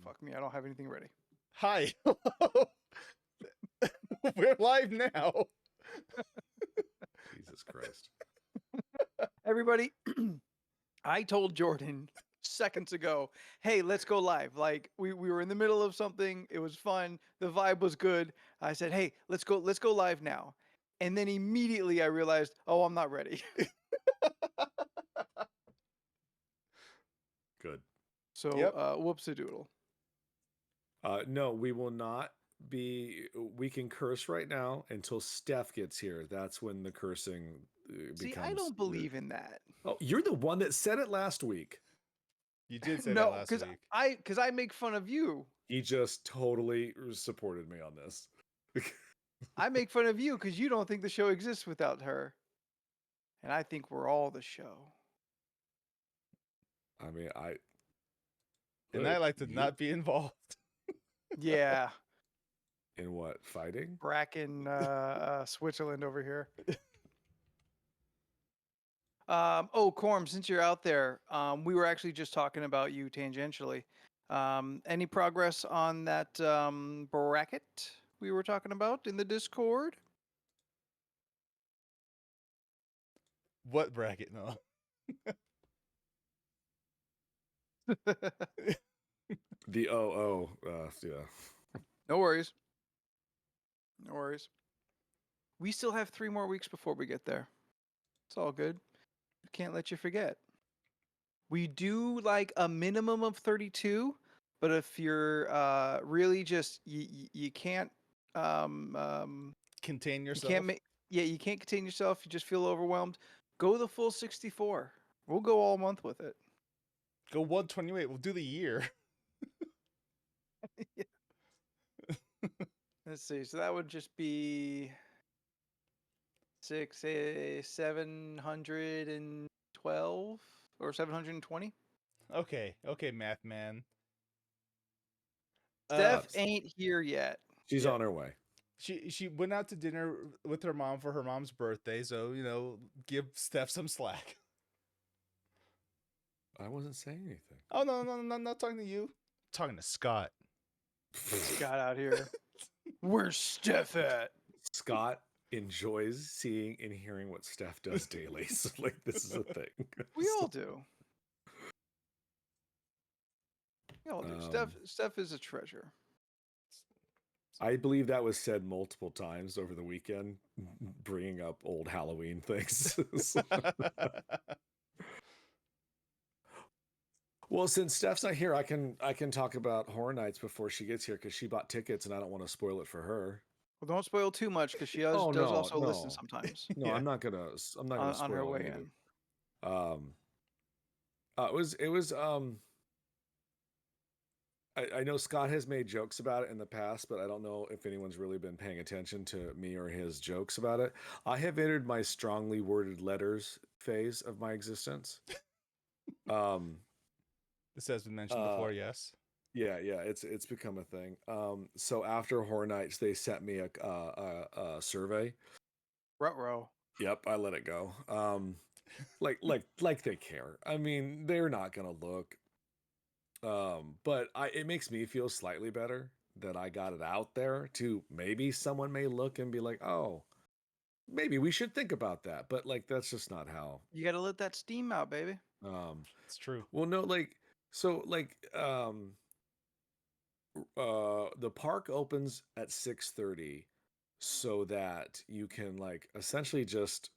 fuck me. I don't have anything ready. Hi. We're live now. Jesus Christ. Everybody, I told Jordan seconds ago, hey, let's go live. Like we were in the middle of something. It was fun. The vibe was good. I said, hey, let's go live now. And then immediately I realized, oh, I'm not ready. Good. So Yep. whoops-a-doodle. No, we will not be. We can curse right now until Steph gets here. That's when the cursing becomes. See, I don't believe in that. Oh, you're the one that said it last week. You did say No, that last week. because I make fun of you. He just totally supported me on this. I make fun of you because you don't think the show exists without her. And I think we're all the show. I mean, And I like to not be involved. Yeah. In what? Fighting? Bracken, Switzerland over here. Oh, Corm, since you're out there, we were actually just talking about you tangentially. Any progress on that bracket we were talking about in the Discord? What bracket? No. The yeah. No worries. No worries. We still have 3 more weeks before we get there. It's all good. Can't let you forget. We do like a minimum of 32, but if you're really just you can't Contain yourself. you can't make you can't contain yourself. You just feel overwhelmed. Go the full 64. We'll go all month with it. Go 128. We'll do the year. Let's see. So that would just be 712 or 720. Okay, math man. Steph ain't here yet. She's on her way. She went out to dinner with her mom for her mom's birthday, so give Steph some slack. I wasn't saying anything. Oh no, I'm not talking to you. I'm talking to Scott. Scott out here. Where's Steph at? Scott enjoys seeing and hearing what Steph does daily. So like this is a thing. We all do. We all do. Steph is a treasure. I believe that was said multiple times over the weekend, bringing up old Halloween things. Well, since Steph's not here, I can talk about Horror Nights before she gets here because she bought tickets and I don't want to spoil it for her. Well, don't spoil too much because she does also listen sometimes. No, yeah. I'm not gonna spoil on her way anything. in. It was I know Scott has made jokes about it in the past, but I don't know if anyone's really been paying attention to me or his jokes about it. I have entered my strongly worded letters phase of my existence. This has been mentioned before, yes. Yeah, it's become a thing. So after Horror Nights, they sent me a survey. Ruh-roh. Yep, I let it go. Like they care. I mean, they're not gonna look. But it makes me feel slightly better that I got it out there to maybe someone may look and be like, oh, maybe we should think about that. But like that's just not how. You gotta let that steam out, baby. It's true. Well, no, the park opens at 6:30 so that you can like essentially just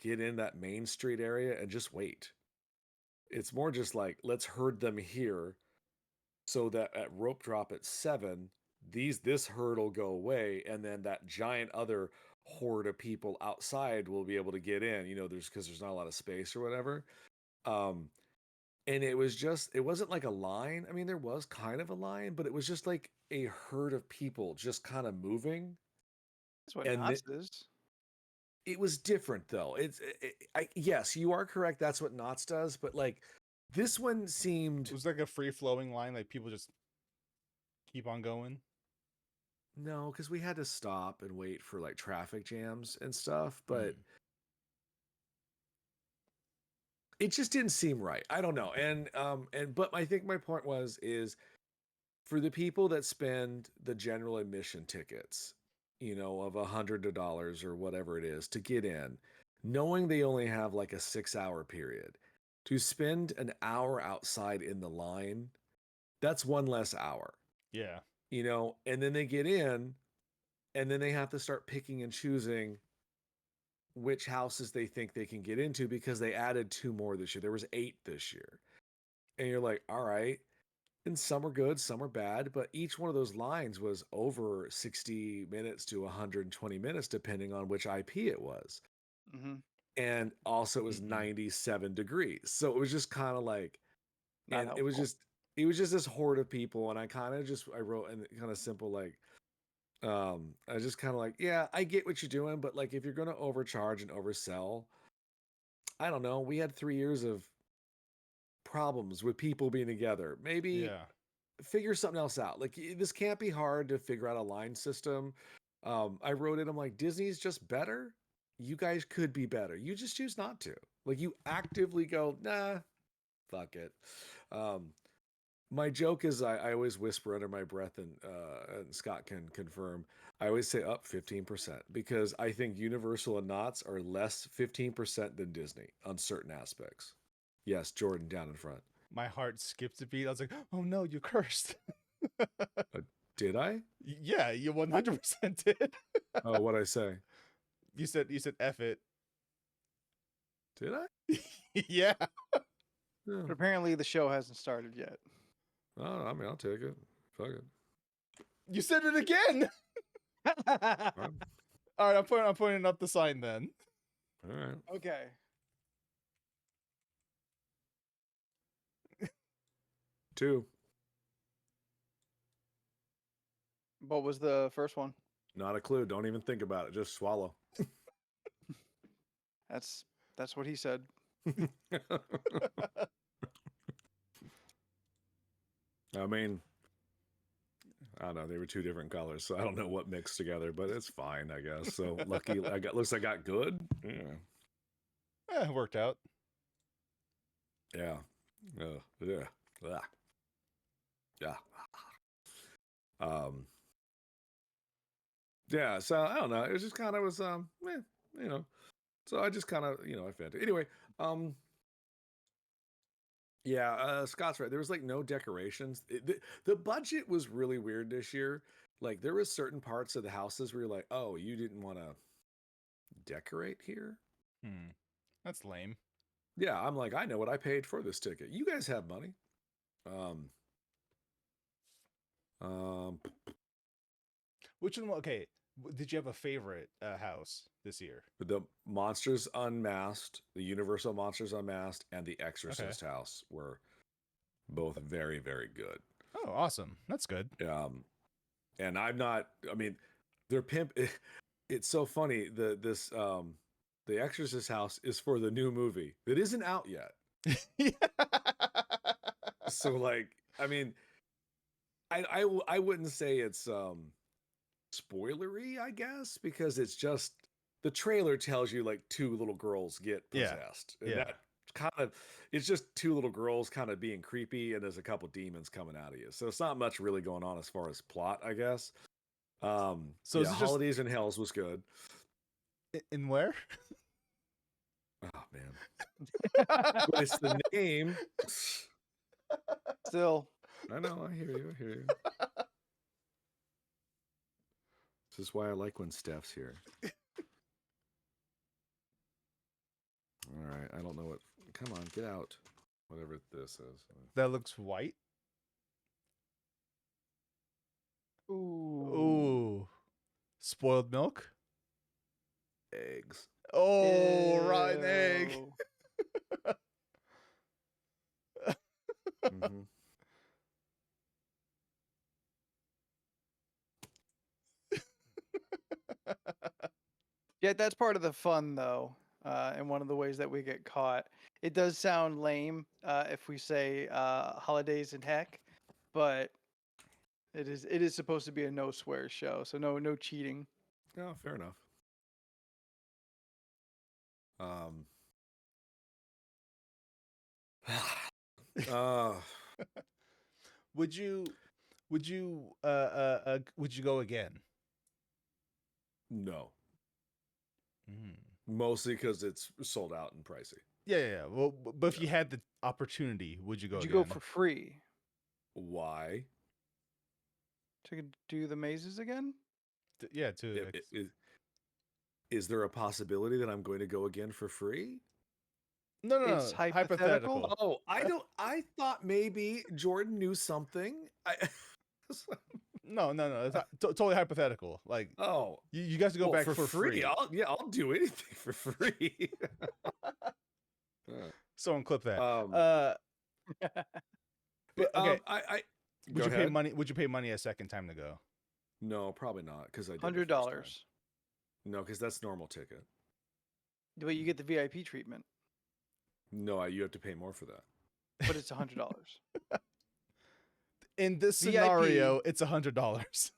get in that Main Street area and just wait. It's more just like let's herd them here so that at rope drop at 7 this herd will go away and then that giant other horde of people outside will be able to get in, because there's not a lot of space or whatever. And it wasn't like a line. I mean, there was kind of a line, but it was just like a herd of people just kind of moving. That's what Knots is. It was different though. Yes, you are correct. That's what Knots does. But like this one seemed. It was like a free flowing line. Like people just keep on going. No, because we had to stop and wait for like traffic jams and stuff. But. It just didn't seem right. I don't know. But I think my point is for the people that spend the general admission tickets, of $100 or whatever it is to get in, knowing they only have like a 6-hour period, to spend an hour outside in the line, that's one less hour, Yeah. and then they get in, and then they have to start picking and choosing which houses they think they can get into because they added 2 more this year. There was 8 this year. And you're like, all right. And some are good, some are bad, but each one of those lines was over 60 minutes to 120 minutes, depending on which IP it was. Mm-hmm. And also it was 97 degrees. So it was just kind of like, Not and it was just this horde of people. And I wrote in kind of simple, like, I just kind of like, yeah, I get what you're doing, but like, if you're going to overcharge and oversell, I don't know. We had 3 years of problems with people being together. Maybe figure something else out. Like, this can't be hard to figure out a line system. I wrote it. I'm like, Disney's just better. You guys could be better. You just choose not to. Like, you actively go, nah, fuck it. My joke is I always whisper under my breath, and Scott can confirm. I always say up 15% because I think Universal and Knott's are less 15% than Disney on certain aspects. Yes, Jordan down in front. My heart skipped a beat. I was like, oh no, you cursed. Did I? Yeah, you 100% did. Oh, what'd I say? You said F it. Did I? Yeah. But apparently the show hasn't started yet. Oh, I mean, I'll take it. Fuck it. You said it again. All right, I'm pointing up the sign then. All right. Okay. Two. What was the first one? Not a clue. Don't even think about it. Just swallow. That's what he said. I mean, I don't know. They were 2 different colors, so I don't know what mixed together, but it's fine, I guess. So lucky. Looks like I got good. Yeah. It worked out. Yeah. Yeah. Yeah. Yeah. Yeah. So I don't know. It was just kind of was So I just kind of I found it anyway. Yeah, Scott's right. There was like no decorations. The budget was really weird this year. Like there was certain parts of the houses where you're like, oh, you didn't want to decorate here. That's lame. Yeah, I'm like, I know what I paid for this ticket. You guys have money. Which one? Okay, did you have a favorite house this year? The Monsters Unmasked, the Universal Monsters Unmasked, and the Exorcist house were both very, very good. Oh, awesome! That's good. And I'm not. I mean, their pimp. It's so funny. The Exorcist house is for the new movie that isn't out yet. So like, I mean, I wouldn't say it's spoilery, I guess, because it's just the trailer tells you like 2 little girls get possessed. And that kind of, it's just 2 little girls kind of being creepy, and there's a couple demons coming out of you. So it's not much really going on as far as plot, I guess. So yeah, Holidays in Hells was good. In where? Oh man. But it's the name. Still. I know, I hear you. This is why I like when Steph's here. All right, I don't know what. Come on, get out. Whatever this is. That looks white. Ooh. Spoiled milk. Eggs. Oh, rotten egg. Mm-hmm. Yeah, that's part of the fun, though, and one of the ways that we get caught. It does sound lame if we say holidays in heck, but it is supposed to be a no swear show, so no cheating. Yeah, fair enough. Would you would you go again? No, Mm. mostly because it's sold out and pricey. Yeah. Well, but if Yeah. you had the opportunity, would you go Would you again? go for free Why? to do the mazes again? Yeah, to Is there a possibility that I'm going to go again for free? no, It's hypothetical. Oh, I thought maybe Jordan knew something. No. It's totally hypothetical. Like, Oh, you guys go well, back for free. I'll do anything for free. Someone clip that. Um, But okay, I would go you pay ahead. money? Would you pay money a second time to go? No, probably not because I did the first time. $100. No, because that's normal ticket. But you get the VIP treatment, No, you have to pay more for that. but it's $100. In this VIP. scenario, it's $100.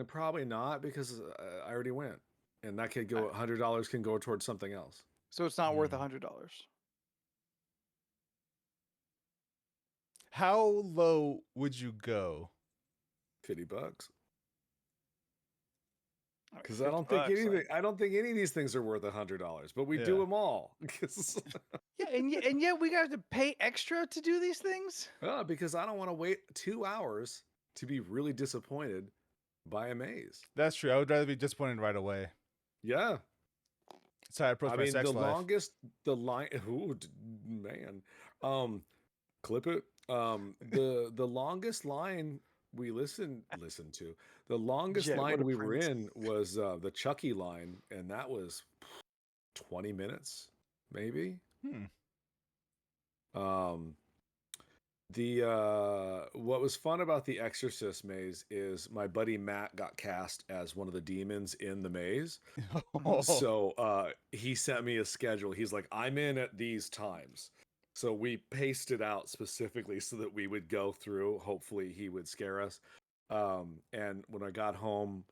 Probably not because I already went, and that could go $100 can go towards something else. So it's not worth Mm. $100. How low would you go? $50. All right, Because I don't 50 think bucks, anything. like- I don't think any of these things are worth $100, but we do Yeah. them all. 'Cause- Yeah, and yet we got to pay extra to do these things. because I don't want to wait 2 hours to be really disappointed by a maze. That's true. I would rather be disappointed right away. Yeah, That's how I approach I my mean sex the life. longest, the line. Ooh, man, clip it. The longest line we listened to, the longest Jet, what line a we were prince. in was the Chucky line, and that was 20 minutes, maybe. What was fun about the Exorcist maze is my buddy Matt got cast as one of the demons in the maze. So he sent me a schedule. He's like, I'm in at these times. So we paced it out specifically so that we would go through. Hopefully he would scare us. And when I got home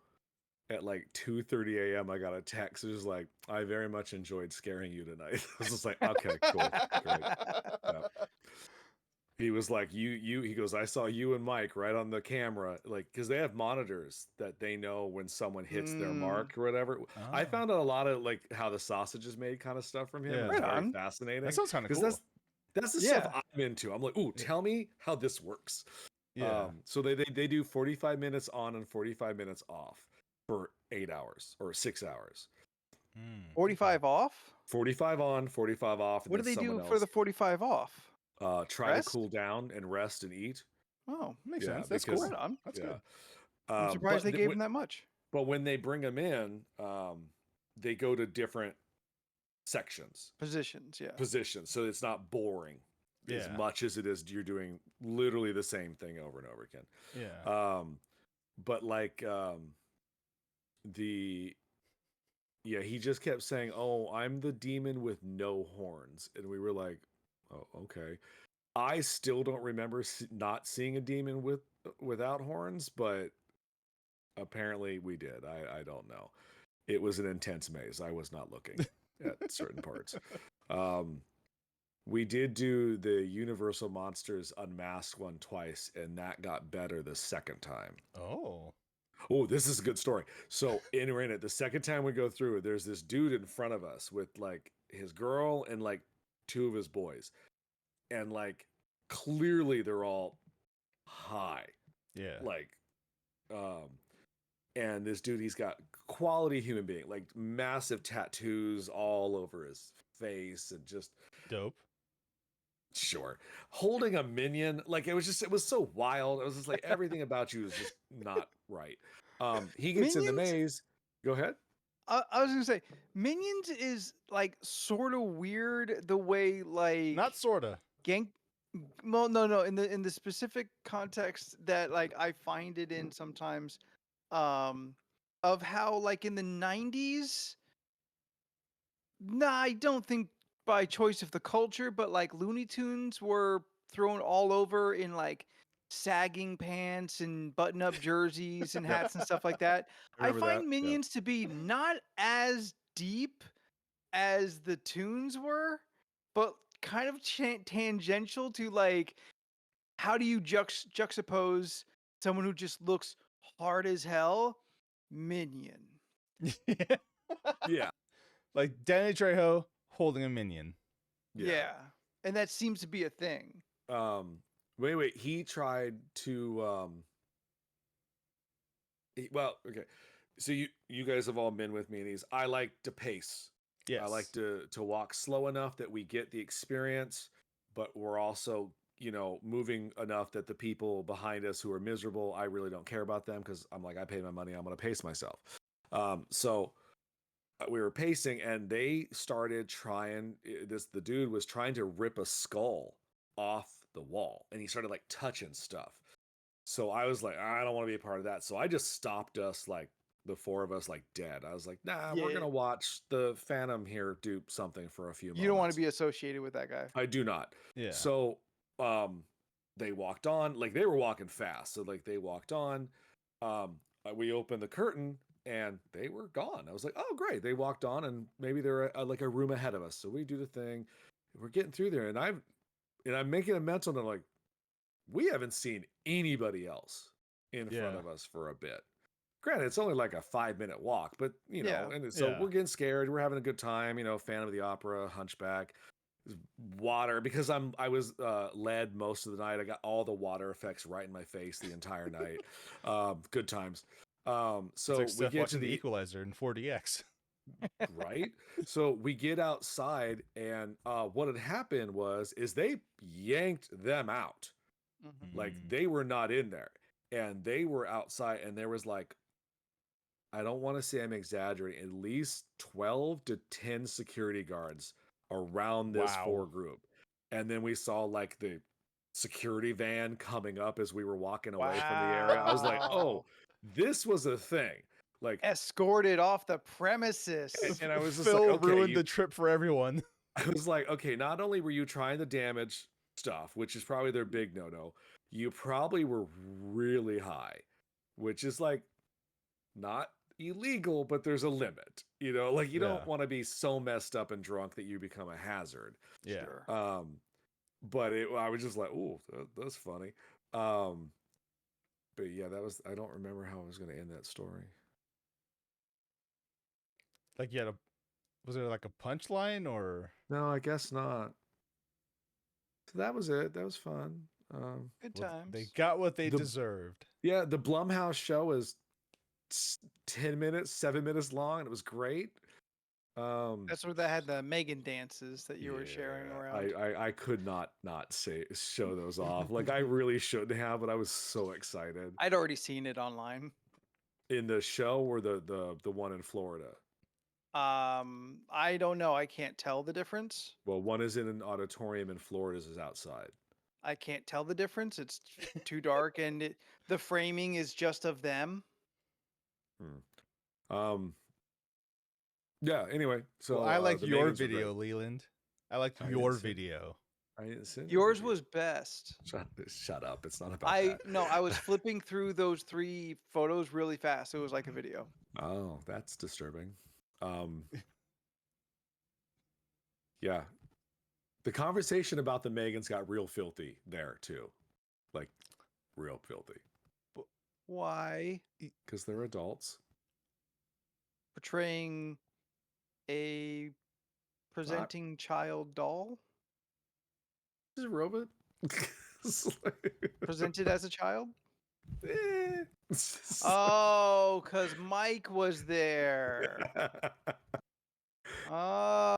at like 2:30 a.m., I got a text. It was like, I very much enjoyed scaring you tonight. I was just like, okay, cool, great. Yeah. He was like, he goes, I saw you and Mike right on the camera, like, because they have monitors that they know when someone hits their mark or whatever. I Oh. found out a lot of like how the sausage is made kind of stuff from him. Yeah. And Right it's very on. fascinating. That sounds kind of Because cool. that's the Yeah. stuff I'm into. I'm like, ooh, tell me how this works. Yeah. So they do 45 minutes on and 45 minutes off for 8 hours or 6 hours. 45 off? 45 on, 45 off. And What do then they do someone for else, the 45 off? try Rest? to cool down and rest and eat. Oh, Makes Yeah, sense. That's because- cool. right on. That's Yeah. good. I'm but surprised they the- gave when- him that much. But when they bring them in, they go to different sections, Positions, yeah. positions, so it's not boring as Yeah. much as it is you're doing literally the same thing over and over again. Yeah. But like he just kept saying, "Oh, I'm the demon with no horns," and we were like, "Oh, okay." I still don't remember not seeing a demon without horns, but apparently we did. I don't know. It was an intense maze. I was not looking at certain parts. We did do the Universal Monsters Unmasked one twice, and that got better the second time. Oh, this is a good story. So we're in it. The second time we go through, there's this dude in front of us with like his girl and like two of his boys. And like clearly they're all high. Yeah. Like and this dude, he's got quality human being, like massive tattoos all over his face and just Dope. sure holding a minion. Like it was so wild. It was just like everything about you is just not right. He gets in the Minions? maze. Go ahead. I was gonna say, Minions is like sort of weird the way like Not sorta. Gank. Well, no. In the specific context that like I find it in sometimes, of how like in the 90s. Nah, I don't think by choice of the culture, but like Looney Tunes were thrown all over in like sagging pants and button-up jerseys and hats and stuff like that. I Remember find that? Minions to be not as deep as the tunes were, but kind of tangential to like how do you juxtapose someone who just looks hard as hell, Minion. Yeah. Like Danny Trejo holding a minion. Yeah. And that seems to be a thing. Wait. He tried to well, okay. So you guys have all been with me in these. I like to pace. Yes. I like to walk slow enough that we get the experience, but we're also, moving enough that the people behind us who are miserable, I really don't care about them because I'm like, I paid my money, I'm gonna pace myself. So we were pacing and they started trying the dude was trying to rip a skull off the wall and he started like touching stuff. So I was like, I don't want to be a part of that. So I just stopped us, like the four of us, like dead. I was like, nah, we're Yeah. gonna watch the Phantom here do something for a few moments. You don't want to be associated with that guy. I do not. Yeah. So they walked on, like they were walking fast. So like they walked on. We opened the curtain and they were gone. I was like, oh great. They walked on and maybe they're like a room ahead of us. So we do the thing. We're getting through there, and I'm making a mental note, like, we haven't seen anybody else in front of us for a bit. Granted, it's only like a 5-minute walk, but and so we're getting scared. We're having a good time, Phantom of the Opera, Hunchback, water, because I was led most of the night. I got all the water effects right in my face the entire night. Good times. So it's like we get to the Equalizer in 4DX. right. So we get outside, and what had happened is they yanked them out. Mm-hmm. Like they were not in there, and they were outside, and there was like, I don't want to say I'm exaggerating, at least 12 to 10 security guards around this four group. And then we saw like the security van coming up as we were walking away from the area. I was like, oh, this was a thing. Like escorted off the premises. And I was just Phil like, okay, ruined the trip for everyone. I was like, okay, not only were you trying to damage stuff, which is probably their big no-no, you probably were really high, which is like not illegal, but there's a limit, like you don't want to be so messed up and drunk that you become a hazard. Yeah. Sure. But I was just like, oh, that's funny. But yeah, I don't remember how I was going to end that story. Like was there like a punchline or? No, I guess not. So that was it. That was fun. Good times. They got what they deserved. Yeah, the Blumhouse show is 7 minutes long, and it was great. That's where they had the Megan dances that you were sharing around. I could not show those off. Like I really shouldn't have, but I was so excited. I'd already seen it online. In the show or the one in Florida? I don't know. I can't tell the difference. Well, one is in an auditorium and Florida's is outside. I can't tell the difference. It's too dark, and the framing is just of them. Yeah. Anyway, so I like your video, Leland. I liked your video. I didn't see yours was best. Shut up! It's not about that. No, I was flipping through those 3 photos really fast. It was like a video. Oh, that's disturbing. Yeah, the conversation about the Megans got real filthy there too, like real filthy. Why? Because they're adults portraying a presenting child doll. Is a robot presented as a child. Eh. Oh, because Mike was there. Oh,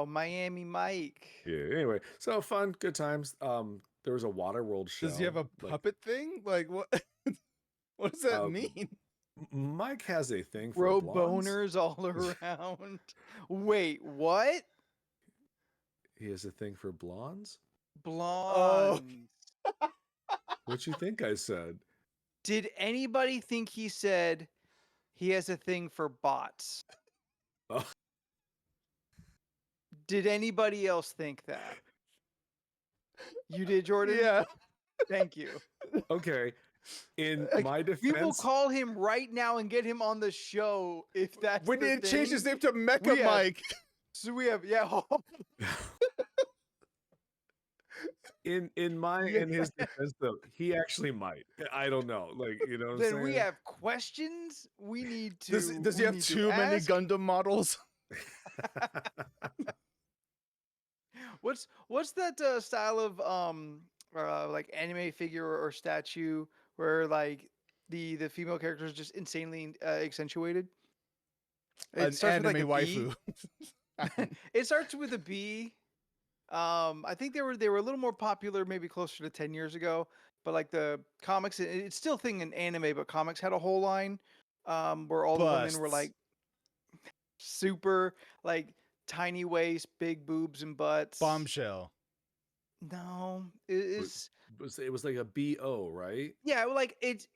Miami Mike. Yeah. Anyway, so fun, good times. There was a Waterworld show. Does he have a puppet thing? Like what? What does that mean? Mike has a thing for bro blondes. boners all around. Wait, what? He has a thing for blondes? Blondes. Oh. What you think I said? Did anybody think he said he has a thing for bots? Oh. Did anybody else think that? You did, Jordan? Yeah. Thank you. Okay. In my defense, we will call him right now and get him on the show if that's we need to change his name to Mecha Mike. So we have In his defense though, he actually might. I don't know. Like, you know what I'm Then saying? we have questions we need to. Does he we have need to too many ask. Gundam models? What's that style of like anime figure or statue where like the female character is just insanely accentuated? It An starts with like anime a B. waifu. It starts with a B. I think they were a little more popular maybe closer to 10 years ago, but like the comics, it's still a thing in anime, but comics had a whole line where all the women were Busts. like super like tiny waist, big boobs and butts. Bombshell. No, it's It was like a BO, right? yeah, well, like it.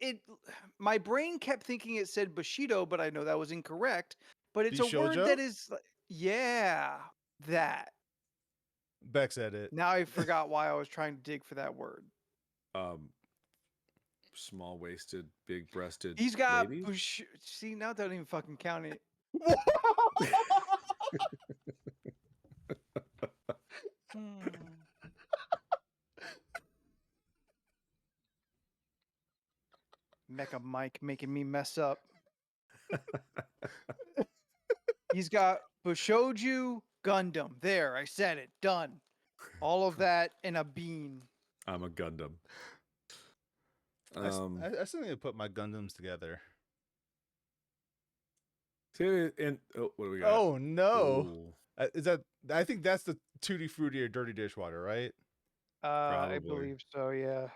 My brain kept thinking it said Bushido, but I know that was incorrect. But it's a word Bishojo? that is yeah, that. Beck said it. Now I forgot why I was trying to dig for that word. Small waisted, big breasted He's got ladies. see now that don't even fucking count it. Hmm. Mecha Mike making me mess up. He's got Bushoju Gundam. There, I said it. Done. All of that in a bean. I'm a Gundam. I still need to put my Gundams together. And what do we got? Oh no! Ooh, Is that? I think that's the Tutti Frutti or Dirty Dishwater, right? I Probably. believe so, yeah.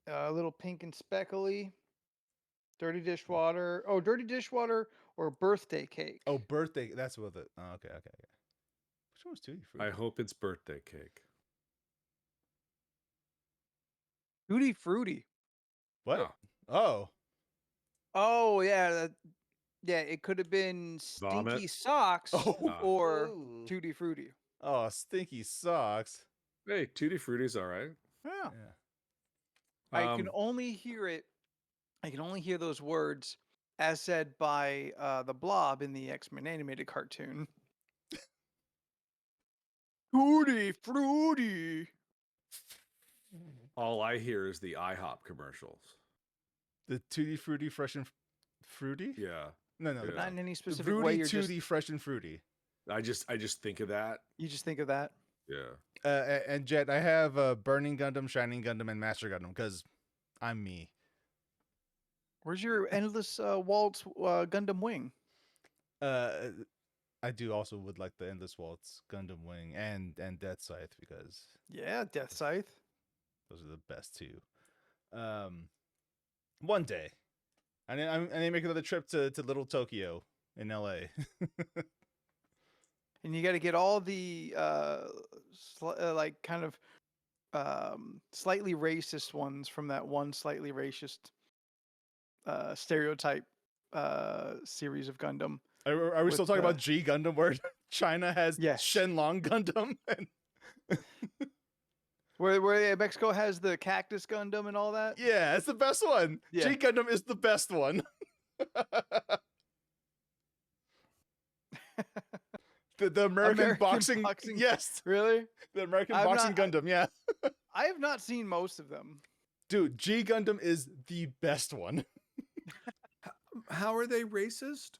A little pink and speckly. Dirty dishwater. Oh, dirty dishwater or birthday cake. Oh, birthday. That's what it. Oh, okay. Which one was Tutti Frutti? I hope it's birthday cake. Tutti Frutti. What? Oh. Oh yeah, yeah. It could have been Stinky Vomit? Socks or Ooh. Tutti Frutti. Oh, stinky socks. Hey, Tutti Frutti's all right. Yeah. Yeah. I can only hear it. I can only hear those words as said by the Blob in the X-Men animated cartoon. Tutti Frutti. All I hear is the IHOP commercials. The Tutti Frutti Fresh and Fruity? Yeah. No, Yeah. Not in any The specific way. Fruity You're Tutti just Fresh and Fruity. I just think of that. you just think of that. Yeah. And Jet, I have Burning Gundam, Shining Gundam, and Master Gundam because I'm me. Where's your endless waltz Gundam wing? I do also would like the Endless Waltz Gundam Wing and Death Scythe because Yeah, Death Scythe. those are the best two. One day, I need to make another trip to Little Tokyo in LA. And you got to get all the like kind of slightly racist ones from that one slightly racist stereotype series of Gundam. Are we still With, talking about G Gundam, where China has Yes. Shenlong Gundam? And Where Mexico has the Cactus Gundam and all that? yeah, it's the best one. Yeah. G Gundam is the best one. the American boxing, yes, Really? the American I've boxing not- Gundam, yeah. I have not seen most of them. Dude, G Gundam is the best one. How are they racist?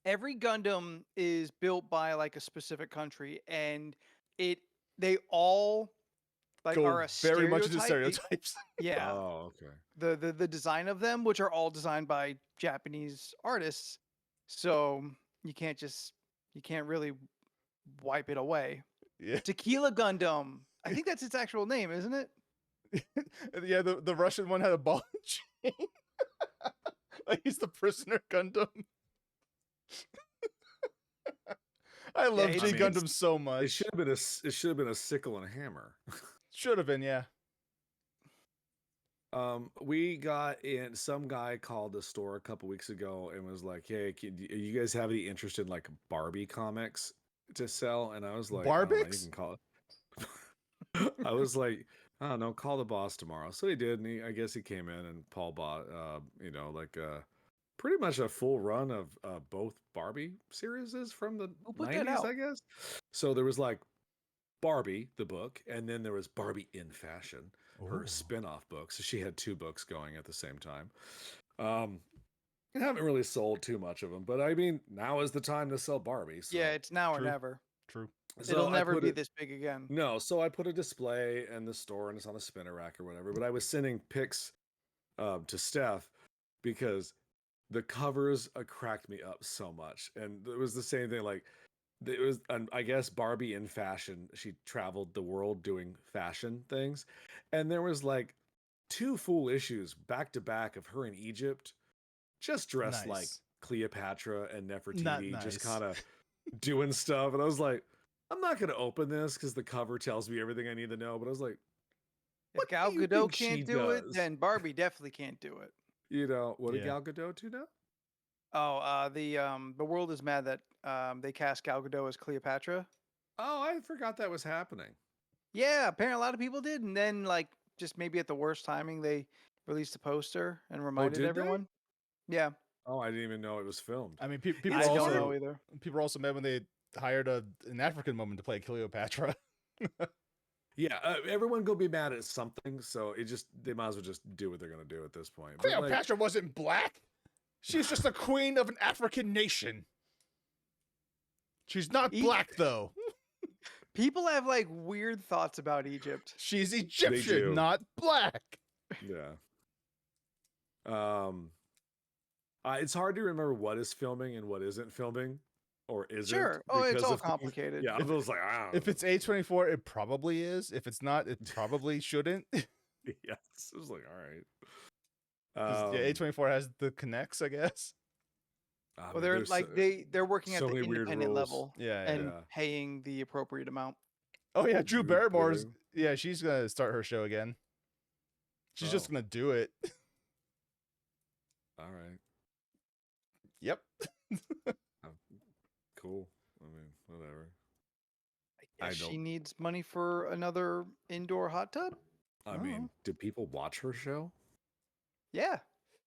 Every Gundam is built by like a specific country, and they all like Go are a very much into stereotype. stereotypes. Yeah. Oh, okay. The design of them, which are all designed by Japanese artists, so you can't really wipe it away. Yeah, Tequila Gundam. I think that's its actual name, isn't it? yeah. The Russian one had a ball and chain. Like he's the prisoner Gundam. I love it's- G I mean, Gundam so It much. should have been a sickle and a hammer. Should have been, yeah. We got in. Some guy called the store a couple weeks ago and was like, "Hey, you guys have any interest in like Barbie comics to sell?" And I was like, "I don't know, you Barbix? can call it." I was like, "I don't know, call the boss tomorrow." So he did, and I guess he came in and Paul bought, like pretty much a full run of both Barbie series from the Who put that 90s, out? I guess. So there was like Barbie, the book, and then there was Barbie in Fashion, her Ooh. spin-off book. So she had 2 books going at the same time. I haven't really sold too much of them, but I mean, now is the time to sell Barbie. So. Yeah, it's now or True. never. True. So It'll I never put be it- this big again. No, so I put a display in the store and it's on a spinner rack or whatever. But I was sending pics to Steph because the covers cracked me up so much, and it was the same thing. Like it was, I guess, Barbie in Fashion. She traveled the world doing fashion things, and there was like 2 full issues back to back of her in Egypt, just dressed like Nice. Cleopatra and Not Nefertiti, nice. just kind of doing stuff. And I was like, I'm not going to open this because the cover tells me everything I need to know. But I was like, If what Gal do you Gadot think she can't do it, does? then Barbie definitely can't do it. You know, what did Yeah. Gal Gadot do now? Oh, the world is mad that they cast Gal Gadot as Cleopatra. Oh, I forgot that was happening. Yeah, apparently a lot of people did, and then like just maybe at the worst timing, they released a poster and reminded did they? everyone. Yeah, Oh, I didn't even know it was filmed. I mean, people I don't also know either. people are also mad when they hired an African woman to play Cleopatra. Yeah, everyone go be mad at something, so they might as well just do what they're gonna do at this point. But, like, Cleopatra wasn't black. She's just a queen of an African nation. She's not E- black though. People have like weird thoughts about Egypt. She's do. Egyptian, not black. yeah. It's hard to remember what is filming and what isn't filming, or isn't. Sure. Oh, it's because all of things. complicated. Yeah, I was like, I don't If it's A24, it probably is. If it's not, it probably shouldn't. know. Yes, it was like, all right. 'Cause, yeah, A24 has the connects, I guess. I Well, mean, they're there's like so- they're working so at the many weird independent rules. level Yeah, and yeah. paying the appropriate amount. Oh yeah, Drew Drew Barrymore's. Barrymore. Yeah, she's gonna start her show again. She's just Oh. gonna do it. All right, Yep. cool. I mean, whatever. I I guess she don't- needs money for another indoor hot tub. I Oh. mean, do people watch her show? Yeah.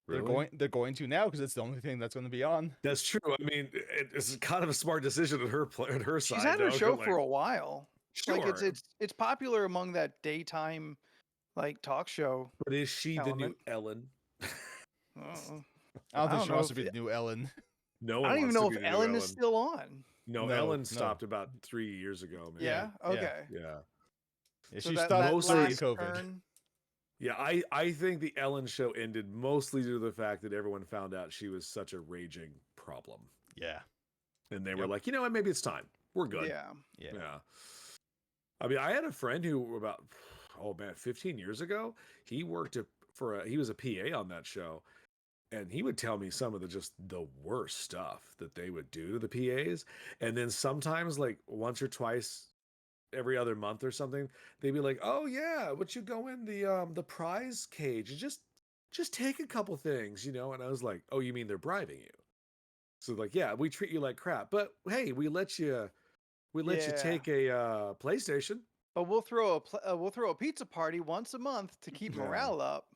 Really? They're going to now because it's the only thing that's going to be on. That's true. I mean, it's kind of a smart decision on her on her side. She's had her though, show like, for a while. Sure, Like it's popular among that daytime like talk show. but is she the new element. Ellen? Uh, I don't think don't she know wants to if be it- the new Ellen. No I one don't even wants to know be if the new Ellen is still on. No, No, Ellen no. stopped about 3 years ago. Man. Yeah. yeah. Okay. Yeah. Yeah, So she that stopped mostly during last COVID. turn- Yeah, I think the Ellen show ended mostly due to the fact that everyone found out she was such a raging problem. Yeah. And they were Yep. like, you know what, maybe it's time. We're good. Yeah. Yeah. Yeah. I mean, I had a friend who about 15 years ago, he worked he was a PA on that show, and he would tell me some of the worst stuff that they would do to the PAs. And then sometimes, like once or twice every other month or something, they'd be like, "Oh yeah, would you go in the prize cage and just take a couple things, you know?" And I was like, "Oh, you mean they're bribing you?" So like, yeah, we treat you like crap, but hey, we let you Yeah. take a PlayStation. But we'll throw a pizza party once a month to keep Yeah. morale up.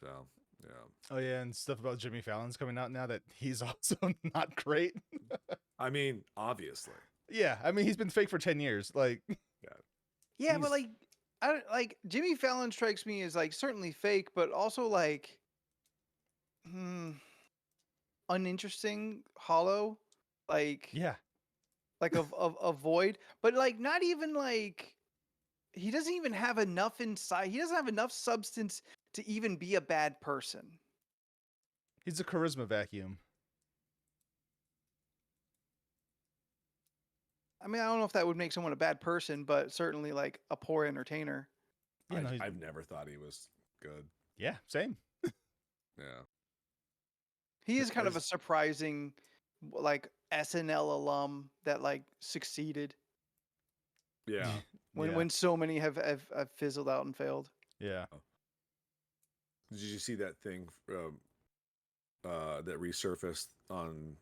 So yeah, Oh yeah, and stuff about Jimmy Fallon's coming out now that he's also not great. I mean, obviously, Yeah, I mean he's been fake for 10 years. Like, Yeah, He's- but like I don't like Jimmy Fallon strikes me as like certainly fake, but also like uninteresting, hollow, like yeah, like a void, but like not even like he doesn't even have enough inside. He doesn't have enough substance to even be a bad person. he's a charisma vacuum. I mean, I don't know if that would make someone a bad person, but certainly like a poor entertainer. Yeah, no, he's- I've never thought he was good. yeah, same. Yeah, He is kind of a Because- surprising like SNL alum that like succeeded yeah. when yeah. when so many have fizzled out and failed. Yeah. Did you see that thing that resurfaced on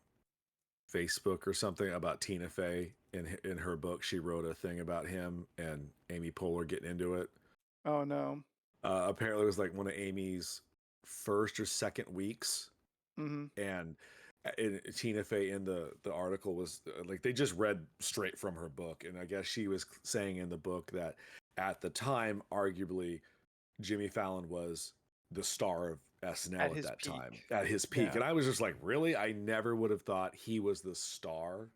Facebook or something about Tina Fey in her book? She wrote a thing about him and Amy Poehler getting into it. Oh no. Apparently, it was like one of Amy's first or second weeks, Hmm. and Tina Fey in the article was like they just read straight from her book, and I guess she was saying in the book that at the time, arguably, Jimmy Fallon was the star of SNL At at his that peak. time, at his peak, Yeah. and I was just like, really? I never would have thought he was the star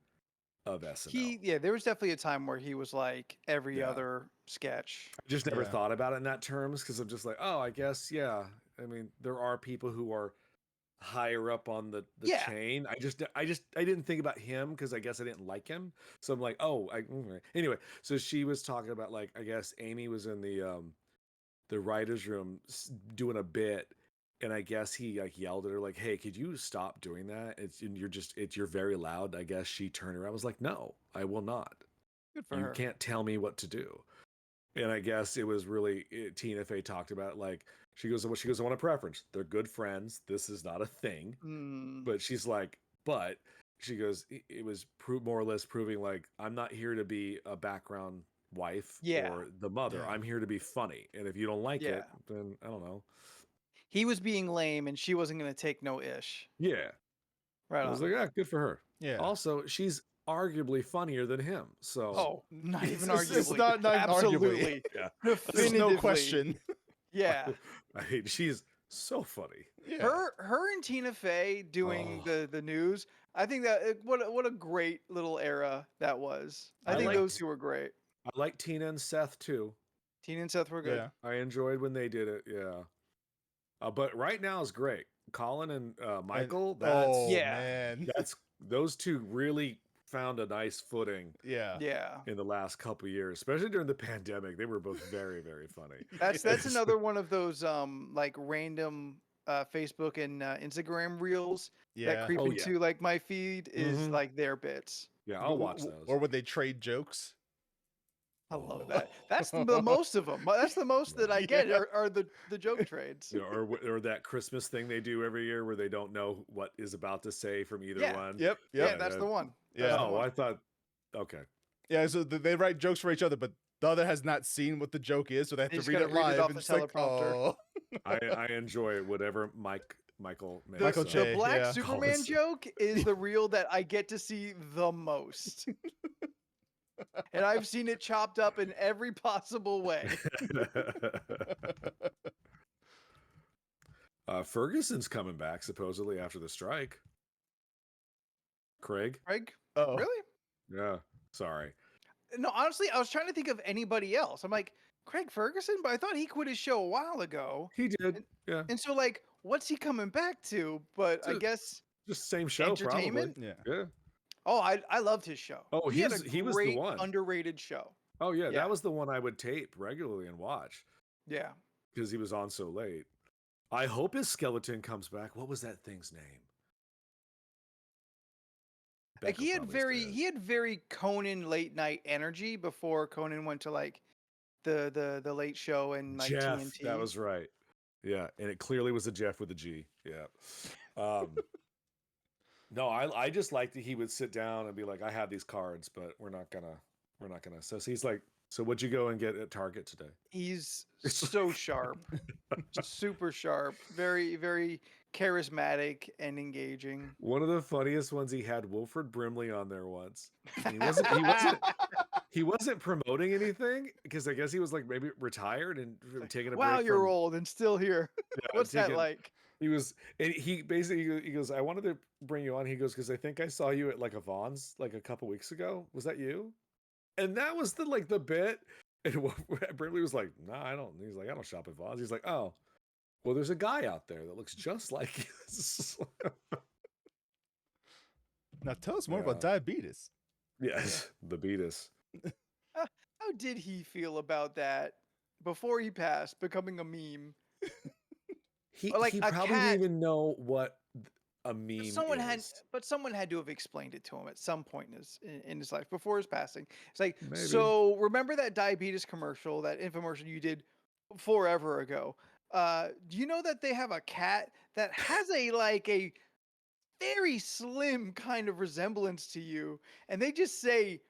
of SNL. There was definitely a time where he was like every Yeah. other sketch. I just never Yeah. thought about it in that terms because I'm just like, oh, I guess, yeah. I mean, there are people who are higher up on the Yeah. chain. I didn't think about him because I guess I didn't like him. So I'm like, oh, anyway. So she was talking about like, I guess Amy was in the writer's room doing a bit, and I guess he like yelled at her like, hey, could you stop doing that? You're very loud. I guess she turned around, was like, no, I will not. Good for You her. can't tell me what to do. And I guess it was really Tina Fey talked about like she goes, I want a preference. They're good friends. This is not a thing. Mm, But she's like, but she goes, it was more or less proving like I'm not here to be a background wife Yeah. or the mother. Yeah. I'm here to be funny. And if you don't like it, Yeah. then I don't know. he was being lame, and she wasn't going to take no ish. Yeah. Right I was on. like, good for her. Yeah. Also, she's arguably funnier than him. So Oh, not even It's arguably. not even arguably. Absolutely. yeah. There's Definitively. no question. Yeah. I mean, she's so funny. Yeah. Her and Tina Fey doing Oh. the news. I think that what a great little era that was. I I think liked- those two were great. I like Tina and Seth too. Tina and Seth were good. Yeah. I enjoyed when they did it. Yeah. But right now is great. Colin and Michael. Oh Yeah. man. That's those two really found a nice footing Yeah. Yeah. in the last couple of years, especially during the pandemic. They were both very, very funny. That's another one of those like random Facebook and Instagram reels that Yeah. creep Oh, yeah. into like my feed is Mhm. like their bits. Yeah, I'll watch those. Or would they trade jokes? I love Oh. that. That's the most of them. That's the most that I get Yeah. are the joke trades. You know, or that Christmas thing they do every year where they don't know what is about to say from either Yeah. one. Yep. Yeah, Yep. that's the one. Yeah. That's the Oh, one. I thought. Okay. Yeah. So they write jokes for each other, but the other has not seen what the joke is, so they have They to just read it gotta read it live off and the just like, teleprompter. oh. I enjoy whatever Michael makes. Michael The J, Black yeah. Superman Collins. joke is the reel that I get to see the most. And I've seen it chopped up in every possible way. Ferguson's coming back supposedly after the strike. Craig? Craig? Oh. Really? Yeah. Sorry. No, honestly, I was trying to think of anybody else. I'm like, Craig Ferguson? But I thought he quit his show a while ago. He did. Yeah. And so, like, what's he coming back to? But I So- guess, Just same show, Entertainment? probably. Yeah. Yeah. oh, I loved his show. Oh, he had a he was the great, one. underrated show. Oh yeah, Yeah. that was the one I would tape regularly and watch Yeah. because he was on so late. I hope his skeleton comes back. What was that thing's name? Like Becca probably said. he had very Conan late night energy before Conan went to like the late show and like Jeff. TNT. That was right. Yeah, and it clearly was a Jeff with a G. Yeah. No, I just liked that he would sit down and be like, I have these cards, but we're not gonna. So he's like, so what'd you go and get at Target today? He's so sharp, super sharp, very very charismatic and engaging. One of the funniest ones, he had Wilford Brimley on there once. And he wasn't promoting anything because I guess he was like maybe retired and taking a Wow, break. you're from, old and still here. yeah, What's that taking- like? He was, and he basically he goes, I wanted to bring you on. He goes, because I think I saw you at like a Vaughn's like a couple weeks ago. Was that you? And that was the bit. And Brimley was like, no, I don't. He's like, I don't shop at Vaughn's. He's like, oh, well, there's a guy out there that looks just like you. Now tell us more about Yeah. diabetes. Yes, the Beatus. How did he feel about that before he passed, becoming a meme? He, Or like he a probably cat- didn't even know what a meme Someone is. someone had to have explained it to him at some point in his life before his passing. It's like, Maybe. so remember that diabetes commercial, that infomercial you did forever ago? Do you know that they have a cat that has a very slim kind of resemblance to you, and they just say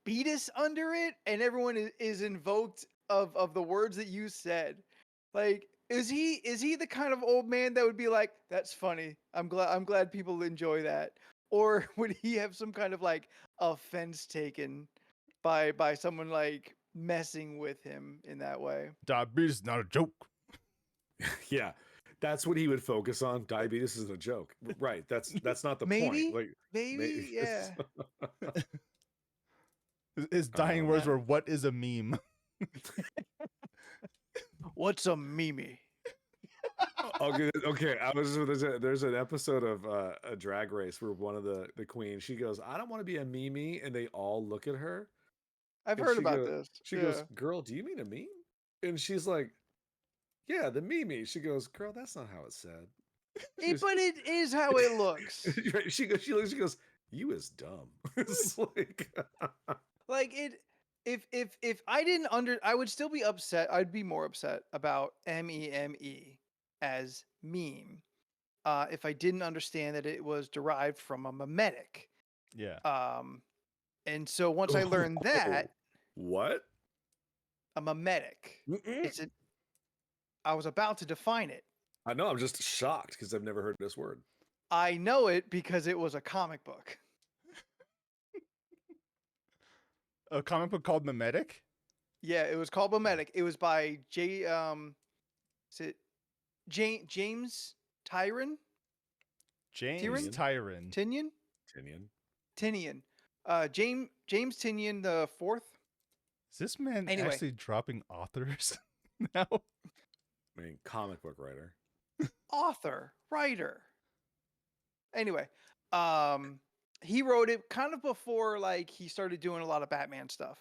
"beatus" under it, and everyone is invoked of the words that you said. Like, Is he the kind of old man that would be like, "That's funny. I'm glad people enjoy that," or would he have some kind of like offense taken by someone like messing with him in that way? Diabetes is not a joke. Yeah, that's what he would focus on. Diabetes is a joke, right? That's not the point. Maybe, Like, maybe, yeah. His dying words Uh, were, "What is a meme?" What's a meme? Okay, okay. There's an episode of a Drag Race where one of the queens, she goes, "I don't want to be a Mimi," and they all look at her, I've and heard about this. she Yeah. goes, "Girl, do you mean a meme?" And she's like, "Yeah, the Mimi." She goes, "Girl, that's not how it's said." She goes, But it is how it looks. right, she goes, "You is dumb." It's like, Like it if I didn't I would still be upset. I'd be more upset about meme as meme. If I didn't understand that it was derived from a mimetic. Yeah. And so once I learned that, what? a mimetic, Mm-mm. it's a I was about to define it. I know. I'm just shocked because I've never heard this word. I know it because it was a comic book. A comic book called Mimetic? Yeah, it was called mimetic. It was by is it James Tyron? James Tyron. Tinian? Tinian. Tinian. James Tinian the fourth. Is this man Anyway. actually dropping authors now? I mean, comic book writer. Author, writer. Anyway, he wrote it kind of before like he started doing a lot of Batman stuff.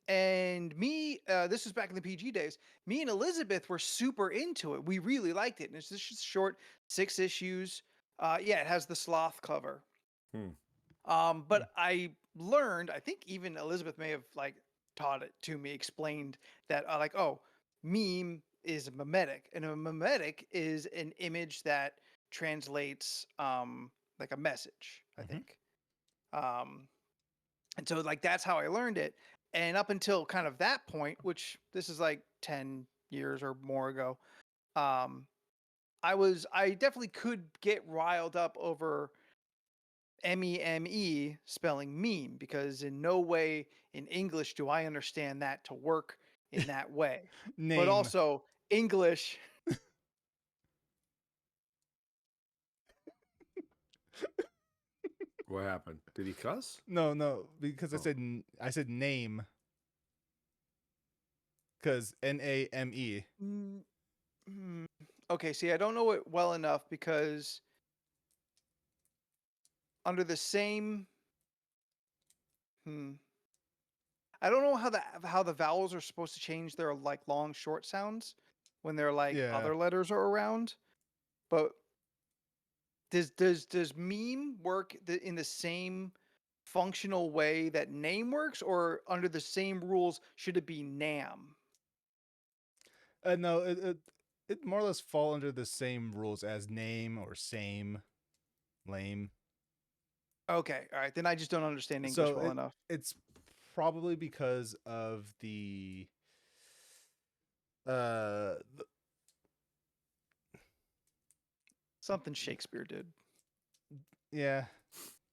And me, this was back in the PG days. Me and Elizabeth were super into it. We really liked it, and it's just short, 6 issues. Yeah, it has the sloth cover. But I learned, I think even Elizabeth may have like taught it to me, explained that like, oh, meme is a mimetic, and a mimetic is an image that translates like a message, I Mhm. think. And so like that's how I learned it. And up until kind of that point, which this is like 10 years or more ago, I definitely could get riled up over meme spelling meme because in no way in English do I understand that to work in that way. Name. But also English. What happened? Did he cuss? No, because I Oh. said name. Because NAME. Okay, see, I don't know it well enough because under the same I don't know how the vowels are supposed to change their like long short sounds when they're like Yeah. other letters are around. But does meme work in the same functional way that name works, or under the same rules should it be nam? No, it more or less fall under the same rules as name or same, lame. Okay, all right, then I just don't understand English well enough. It's probably because of the Something Shakespeare did. yeah,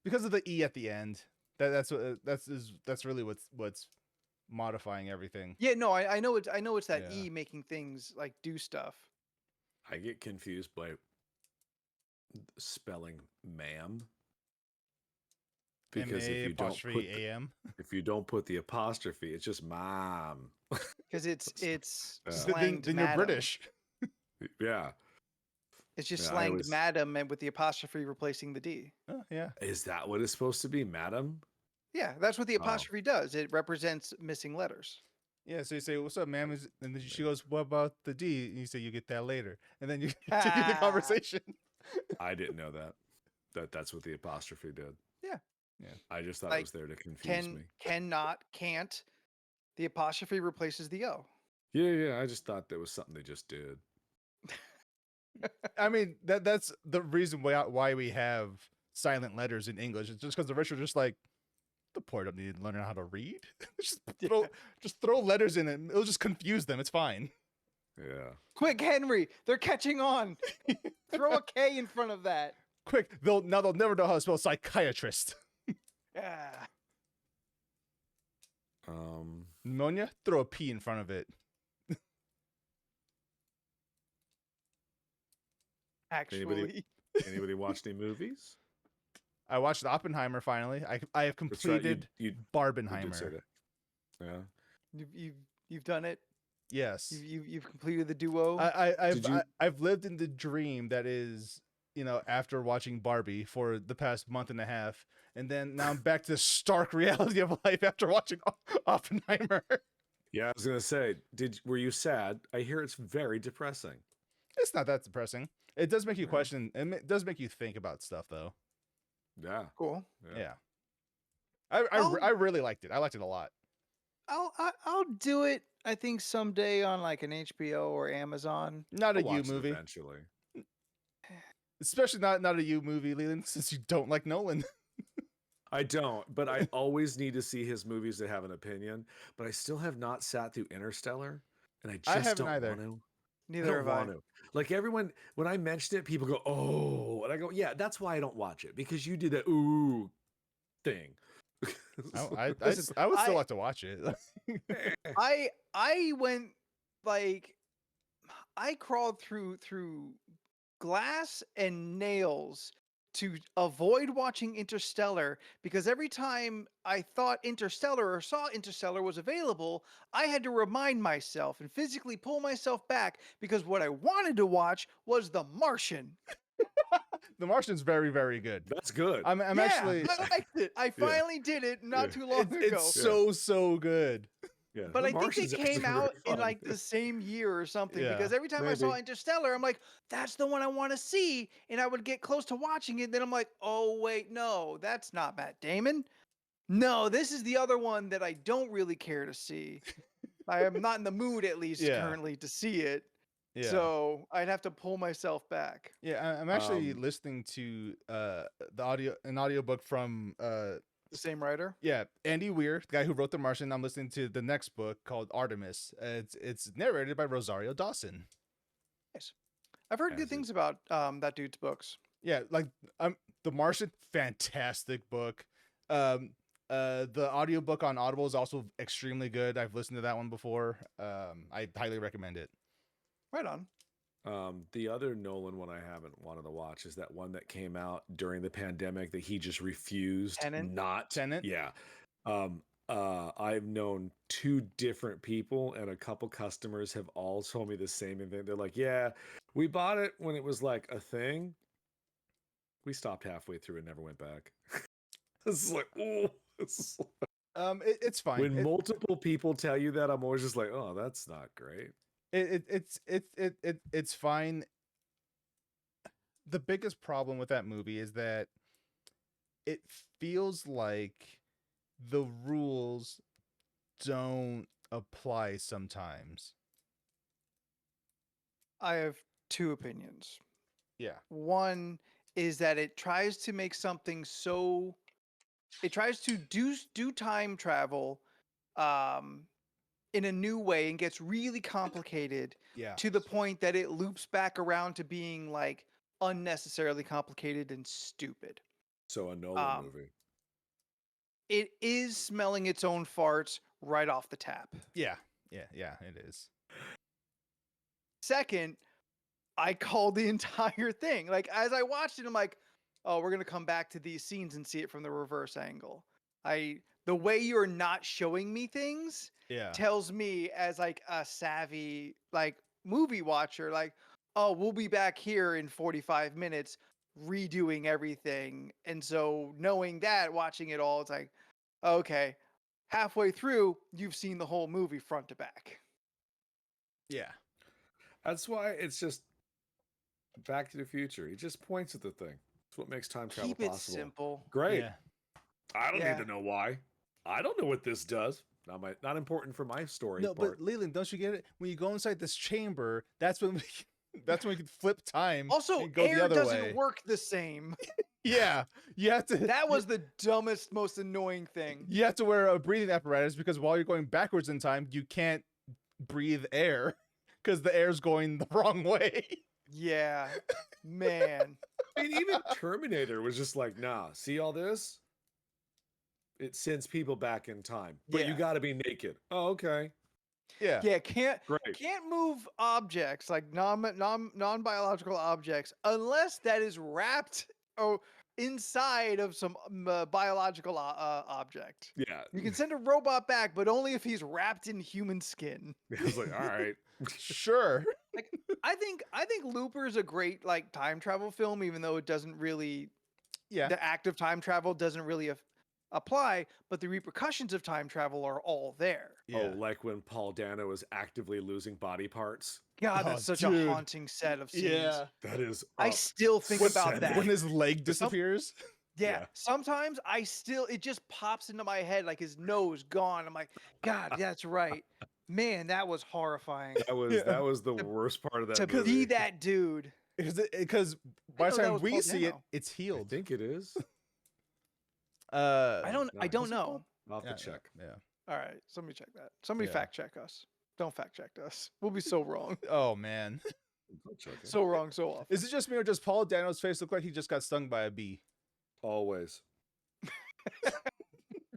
because of the E at the end. That's really what's modifying everything. Yeah, no, I know it's that Yeah. E making things like do stuff. I get confused by spelling ma'am. Because M-A-apostrophe-A-M. if you don't put the apostrophe, it's just mom. Because it's Yeah. slanged Then you're madam. British. Yeah. It's just Yeah, I slanged always- madam and with the apostrophe replacing the D. Oh, yeah. Is that what it's supposed to be, madam? Yeah, that's what the Oh. apostrophe does. It represents missing letters. Yeah, so you say, "What's up, ma'am?" And then she goes, "What about the D?" And you say, "You get that later." And then you continue the conversation. I didn't know that. That's what the apostrophe did. Yeah. Yeah. I just thought Like, it was there to confuse me. Cannot, can't. The apostrophe replaces the O. Yeah. I just thought that was something they just did. I mean, that's the reason why we have silent letters in English. It's just because the rich are just like, the poor don't need to learn how to read. just throw letters in it. It'll just confuse them. It's fine. Yeah. Quick, Henry, they're catching on. Throw a K in front of that. Quick, they'll never know how to spell psychiatrist. Yeah. Pneumonia? Throw a P in front of it. Actually. Anybody watch any movies? I watched Oppenheimer finally. I have That's right, completed you did say Barbenheimer. that. Yeah. You've done it. Yes. You've completed the duo. I've lived in the dream that is, after watching Barbie for the past month and a half, and then now I'm back to the stark reality of life after watching Oppenheimer. Yeah, I was gonna say, were you sad? I hear it's very depressing. It's not that depressing. It does make you question. It does make you think about stuff, though. Yeah. Cool. Yeah. I really liked it. I liked it a lot. I'll do it. I think someday on like an HBO or Amazon. Not a I'll you watch it movie, eventually. especially not a you movie, Leland, since you don't like Nolan. I don't, but I always need to see his movies to have an opinion. But I still have not sat through Interstellar, and I just haven't don't either. want to. Neither have I. want to. Like everyone, when I mentioned it, people go, "Oh," and I go, "Yeah, that's why I don't watch it because you did that ooh thing." I would still like to watch it. I went like I crawled through glass and nails to avoid watching Interstellar because every time I thought Interstellar or saw Interstellar was available, I had to remind myself and physically pull myself back because what I wanted to watch was The Martian. The Martian's very, very good. That's good. I'm actually. I liked it. I finally did it not too long ago. It's so good. Yeah, But The I think Martian's they actually came really out in fun. like the same year or something Yeah, because every time I saw maybe. Interstellar, I'm like, that's the one I want to see. And I would get close to watching it. Then I'm like, oh, wait, no, that's not Matt Damon. No, this is the other one that I don't really care to see. I am not in the mood, at least Yeah. currently, to see it. Yeah. So I'd have to pull myself back. Yeah, I'm actually listening to an audiobook from The same writer? Andy Weir, the guy who wrote The Martian. I'm listening to the next book called Artemis. It's narrated by Rosario Dawson. Nice. I've heard good things about that dude's books. Yeah, like The Martian, fantastic book. The audiobook on Audible is also extremely good. I've listened to that one before. I highly recommend it. Right on. The other Nolan one I haven't wanted to watch is that one that came out during the pandemic that he just refused Tenet? Yeah. I've known 2 different people and a couple customers have all told me the same thing. They're like, yeah, we bought it when it was like a thing. We stopped halfway through and never went back. It's like, oh, It's fine. when multiple people tell you that, I'm always just like, oh, that's not great. It's fine. The biggest problem with that movie is that it feels like the rules don't apply sometimes. I have 2 opinions. Yeah. One is that it tries to make something so it tries to do time travel in a new way and gets really complicated Yeah. to the point that it loops back around to being like unnecessarily complicated and stupid. So a Nolan movie. It is smelling its own farts right off the tap. Yeah, it is. Second, I called the entire thing. Like as I watched it, I'm like, oh, we're gonna come back to these scenes and see it from the reverse angle. The way you're not showing me things tells me as like a savvy like movie watcher, like, oh, we'll be back here in 45 minutes redoing everything. And so knowing that, watching it all, it's like, okay, halfway through, you've seen the whole movie front to back. Yeah. That's why it's just Back to the Future. He just points at the thing. That's what makes time travel Keep it possible. simple. Great. Yeah. I don't need to know why. I don't know what this does. Not important for my story. No, part. but Leland, don't you get it? When you go inside this chamber, that's when we can flip time. Also, and go air the other doesn't way. work the same. Yeah, you have to. That was the dumbest, most annoying thing. You have to wear a breathing apparatus because while you're going backwards in time, you can't breathe air because the air's going the wrong way. Yeah, man. I mean, even Terminator was just like, nah, see all this? It sends people back in time, but you Yeah. got to be naked. Oh, okay. Yeah. Yeah, can't Great. move objects like non-biological objects unless that is wrapped inside of some biological object. Yeah. You can send a robot back, but only if he's wrapped in human skin. I was like, all right. Sure. Like I think Looper is a great like time travel film, even though it doesn't really Yeah. the act of time travel doesn't really apply, but the repercussions of time travel are all there. Yeah. Oh, like when Paul Dano is actively losing body parts. God, Oh, that's such dude. a haunting set of scenes. Yeah. That is. I still think about that. When his leg disappears. Yeah, Yeah. sometimes it just pops into my head like his nose gone. I'm like, God, that's right. Man, that was horrifying. That was the worst part of that To movie. be that dude. Because by the know that time was we Paul see it, Dano. it's I healed. think it is. I don't Is it know. Paul? I'll have Yeah, to check. Yeah. All right, somebody check that. Somebody Yeah. fact check us. Don't fact check us. We'll be so wrong. Oh man. I'll check it. So wrong so often. Is it just me or does Paul Dano's face look like he just got stung by a bee? Always.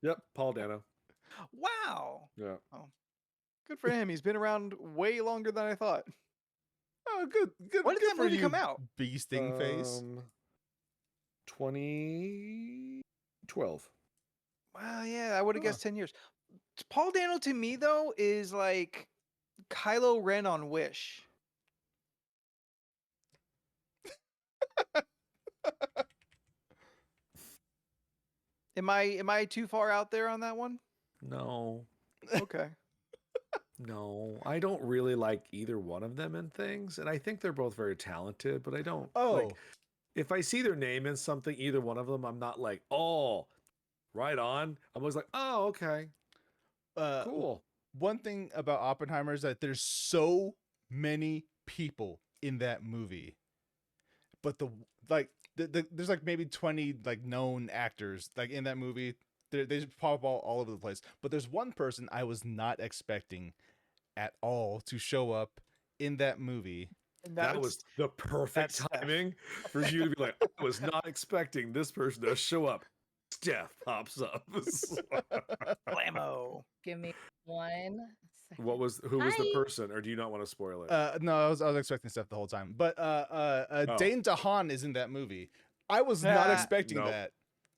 Yep, Paul Dano. Wow. Yeah. Good for him. He's been around way longer than I thought. Oh, good. When did good that for movie you, come out? Bee sting face. 2012. Well, yeah, I would have Huh. guessed 10 years. Paul Dano to me though is like Kylo Ren on Wish. Am I too far out there on that one? No. Okay. No. I don't really like either one of them in things. And I think they're both very talented, but I don't Oh, like if I see their name in something, either one of them, I'm not like, oh, right on. I'm always like, oh, okay. Cool. One thing about Oppenheimer is that there's so many people in that movie, but there's like maybe 20 like known actors like in that movie. They just pop up all over the place. But there's one person I was not expecting at all to show up in that movie. And That was the perfect Steph. timing for you to be like, I was not expecting this person to show up. Steph pops up. Blammo. Give me 1 second. Who was the Hi. person, or do you not want to spoil it? No, I was expecting stuff the whole time. But Dane DeHaan is in that movie. I was not Ah. expecting Nope. that.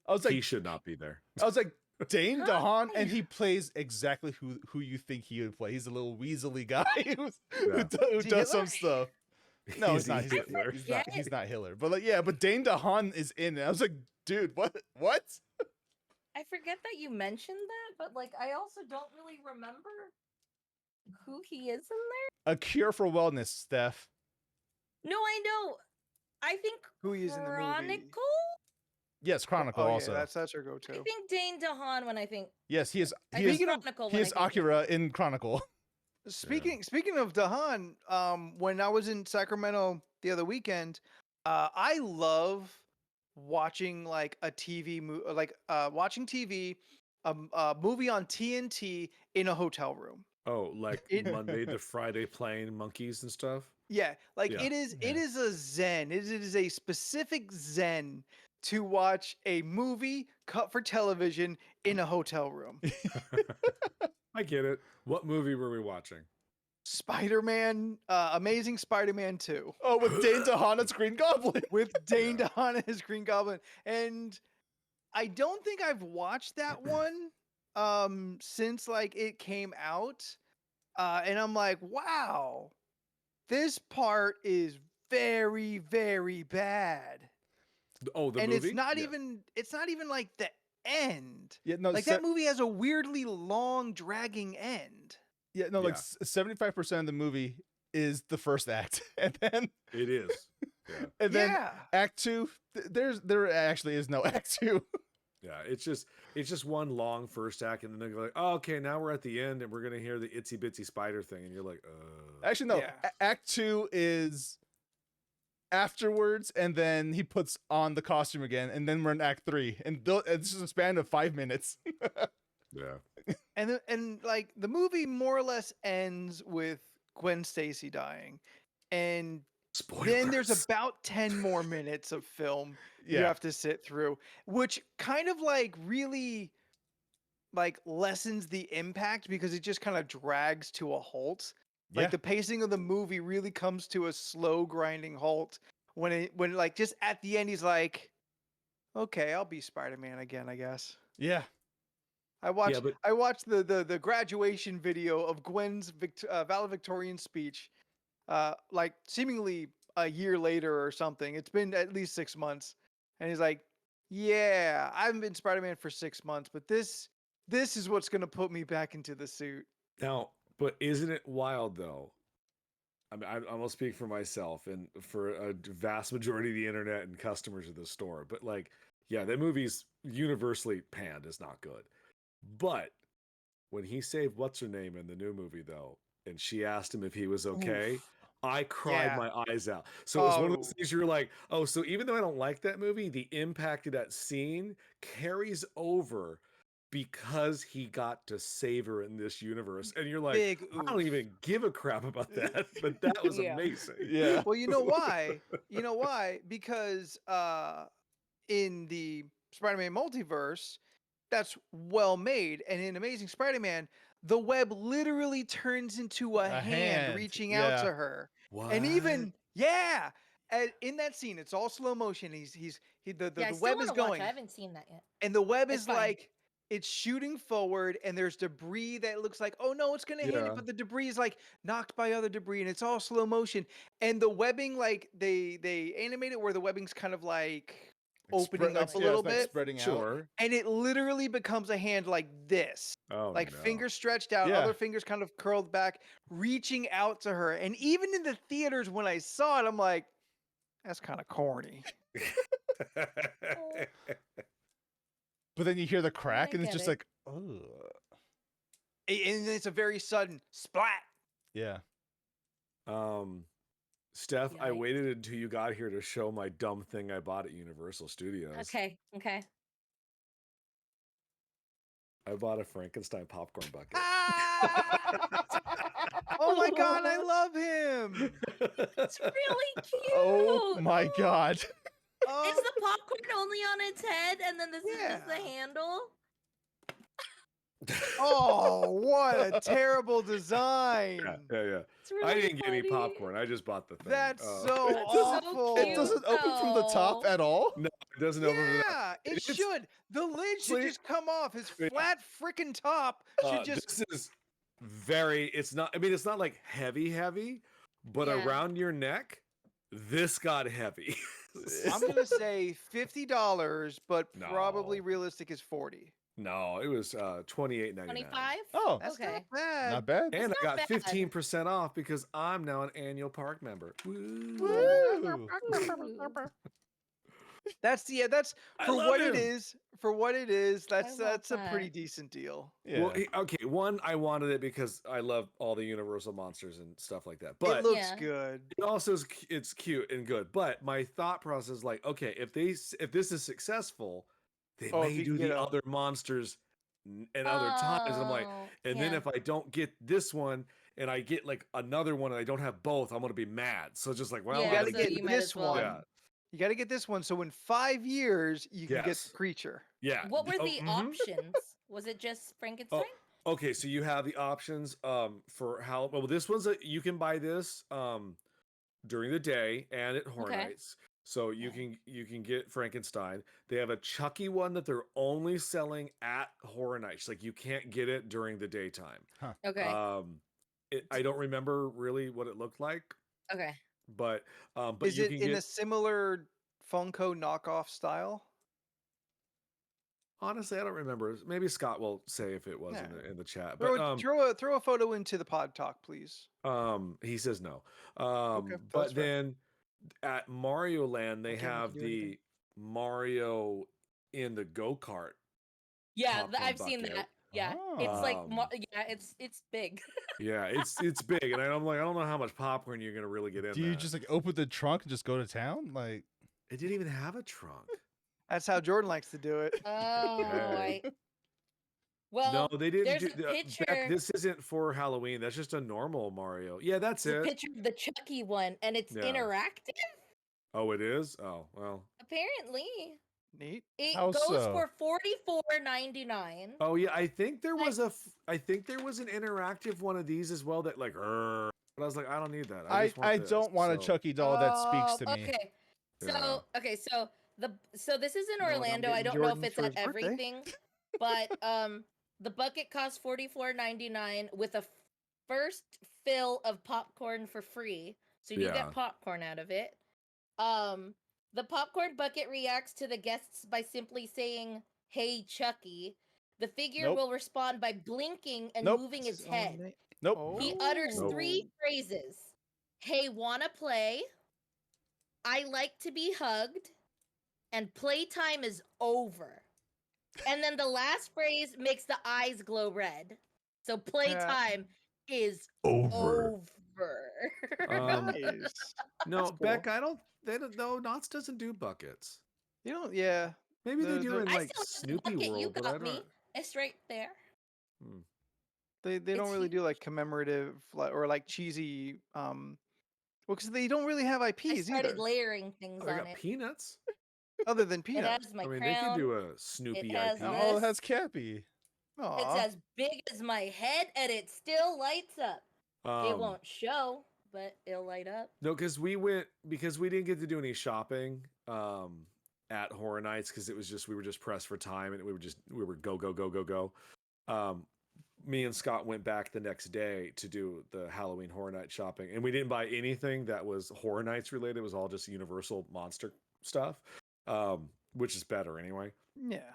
I was like, He should not be there. I was like, Dane Hi. DeHaan, and he plays exactly who you think he would play. He's a little weaselly guy who Yeah. does some Hitler? stuff. No, he's not. Hitler. He's not Hitler. But like, yeah, but Dane DeHaan is in it. I was like, dude, what? I forget that you mentioned that, but like I also don't really remember who he is in there. A Cure for Wellness, Steph. No, I know. I think Who he is in the movie. Chronicle. Yes, Chronicle Oh, also. yeah, that's her I go-to. think Dane DeHaan when I think. Yes, he is. I He think is. Chronicle. He when is I think- Akira in Chronicle. Speaking of Dahan, when I was in Sacramento the other weekend, I love watching like a TV watching TV, a movie on TNT in a hotel room. Oh, like It- Monday to Friday playing monkeys and stuff. Yeah, like Yeah. it is Yeah. a zen. It is a specific zen to watch a movie cut for television in a hotel room. I get it. What movie were we watching? Spider-Man, Amazing Spider-Man 2 Oh, with Dane DeHaan as Green Goblin. with Dane Yeah. DeHaan as Green Goblin. And I don't think I've watched that one since like it came out. And I'm like, wow, this part is very, very bad. Oh, the And movie. it's not Yeah. even like the end. Yeah, no, Like that movie has a weirdly long, dragging end. Yeah, no, like Yeah. 75% of the movie is the first act, and then It is. Yeah. and then Yeah. Act 2. There actually is no Act 2. Yeah. It's just one long first act, and then they're like, oh, okay, now we're at the end, and we're gonna hear the itsy bitsy spider thing, and you're like, Actually, no. Yeah. Act 2 is afterwards, and then he puts on the costume again, and then we're in Act 3, and it's just a span of 5 minutes. yeah. And like the movie more or less ends with Gwen Stacy dying, and Spoilers. then there's about 10 more minutes of film you Yeah. have to sit through, which kind of like really like lessens the impact because it just kind of drags to a halt. Yeah. Like the pacing of the movie really comes to a slow grinding halt when like just at the end he's like, okay, I'll be Spider-Man again, I guess. Yeah. I watched but I watched the graduation video of Gwen's valedictorian speech, like seemingly a year later or something. It's been at least 6 months, and he's like, "Yeah, I haven't been Spider-Man for 6 months, but this is what's gonna put me back into the suit." now, but isn't it wild though? I mean, I will speak for myself and for a vast majority of the internet and customers of the store. But like, yeah, that movie's universally panned as not good. But when he saved what's her name in the new movie though, and she asked him if he was okay, Oof. I cried Yeah. my eyes out. So it was one of those Oh. things you're like, oh, so even though I don't like that movie, the impact of that scene carries over because he got to save her in this universe. And you're like, Big I don't oof. even give a crap about that, but that was Yeah. amazing. Yeah. Well, you know why? You know why? Because in the Spider-Man multiverse, that's well made, and in Amazing Spider-Man, the web literally turns into a hand reaching out Yeah. to her. What? And even in that scene, it's all slow motion. The Yeah, I still web is want to watch. going, I haven't seen that yet. and the web It's is fine. like it's shooting forward, and there's debris that looks like, oh no, it's gonna hit Yeah. it, but the debris is like knocked by other debris, and it's all slow motion. And the webbing, like they animate it where the webbing's kind of like opening up a little bit, spreading out. Sure. and it literally becomes a hand like this, Oh, like no. fingers stretched out, Yeah. other fingers kind of curled back, reaching out to her. And even in the theaters when I saw it, I'm like, that's kind of corny. But then you hear the crack, I and it's get just it. like, oh. And it's a very sudden splat. Yeah. Steph, I Yikes. waited until you got here to show my dumb thing I bought at Universal Studios. Okay. I bought a Frankenstein popcorn bucket. Oh my god, I love him. It's really cute. Oh my god. Is Oh, the popcorn only on its head, and then this is just the Yeah. handle? oh, what a terrible design. Yeah. It's really I didn't get any funny. popcorn. I just bought the thing. That's Oh. so That's so awful. It doesn't open from the top though. at all. No, it doesn't open from the Yeah, it It's- should. The lid should Honestly, just come off. His yeah. flat freaking top should just. This is very. It's not. I mean, it's not like heavy, but Yeah. around your neck, this got heavy. I'm gonna say $50, but No. probably realistic is 40. No, it was $28.99. 25? Oh, That's Okay. not bad. not bad. And That's I not got bad. 15% off because I'm now an annual park member. Woo. Woo. That's I for love what it him. is. For what it is, love that's a pretty that. decent deal. Yeah. Well, okay. One, I wanted it because I love all the Universal monsters and stuff like that. But it looks Yeah. good. it also is it's cute and good. But my thought process is like, okay, if this is successful, they Oh, if may you do can get the a- other monsters and other times. And I'm like, Oh, and then yeah. if I don't get this one and I get like another one and I don't have both, I'm gonna be mad. So it's just like, well, Yeah, I gotta so get you might this as well. one. yeah, You got to get this one. So in 5 years, you can get Yes. the creature. yeah. What were Oh, the mhm. options? Was it just Frankenstein? Okay, so you have the options for how well this one's you can buy this during the day and at Horror Okay. Nights. So you Okay. can get Frankenstein. They have a Chucky one that they're only selling at Horror Nights. Like you can't get it during the daytime. Okay. I don't remember really what it looked like, Okay. but Is you it can in get a similar Funko knockoff style? honestly, I don't remember. Maybe Scott will say if it was Yeah. in the chat. Throw, But throw a photo into the pod talk, please. he says no. that's But fair. then at Mario Land, they Okay, we have can do anything. the Mario in the go-kart. Yeah, popcorn I've seen bucket. that. Yeah, it's like Um, yeah, it's big. Yeah, it's big, and I'm like, I don't know how much popcorn you're gonna really get in. Do you that. just like open the trunk and just go to town? Like, It didn't even have a trunk. That's how Jordan likes to do it. Oh, Hey. Well, no, they didn't there's do a picture. Beck, this isn't for Halloween. That's just a normal Mario. Yeah, that's There's a it. picture of the Chucky one, and it's Yeah. interactive. Oh, it is? Oh, well. Apparently, Neat. it How goes so? for $44.99. Oh yeah, I think there was I think there was an interactive one of these as well that like but I was like, I don't need that. I just want I this. don't want a So, Chucky doll that speaks to me. Okay. Yeah. So this is in Know what I'm Orlando. I getting don't know if Jordans it's for at his birthday. everything, but the bucket costs $44.99 with a first fill of popcorn for free. So you Yeah. get popcorn out of it. The popcorn bucket reacts to the guests by simply saying, "Hey, Chucky." The figure Nope. will respond by blinking and Nope. moving It's its his own head. name. Nope. He utters Nope. 3 phrases. "Hey, wanna play?" "I like to be hugged," and "playtime is over." And then the last phrase makes the eyes glow red. So playtime is over. Nice. No, That's cool. Beck, I don't. They don't. No, Knott's doesn't do buckets. You don't. Yeah. Maybe they The- do the- in I like still have the Snoopy bucket. World, You but I got don't. me. It's right there. Hmm. They don't It's really do huge. like commemorative or like cheesy. Well, because they don't really have I IPs started either, layering things Oh, they on got it. peanuts. other than It peanuts. has my I mean, they could crown. do a Snoopy has IP. Oh, it has this. Cappy. It's Aw. as big as my head, and it still lights up. It Um, won't show, but it'll light up. No, because we didn't get to do any shopping at Horror Nights because we were just pressed for time and we were go. Me and Scott went back the next day to do the Halloween Horror Night shopping, and we didn't buy anything that was Horror Nights related. It was all just Universal monster stuff, which is better anyway. Yeah.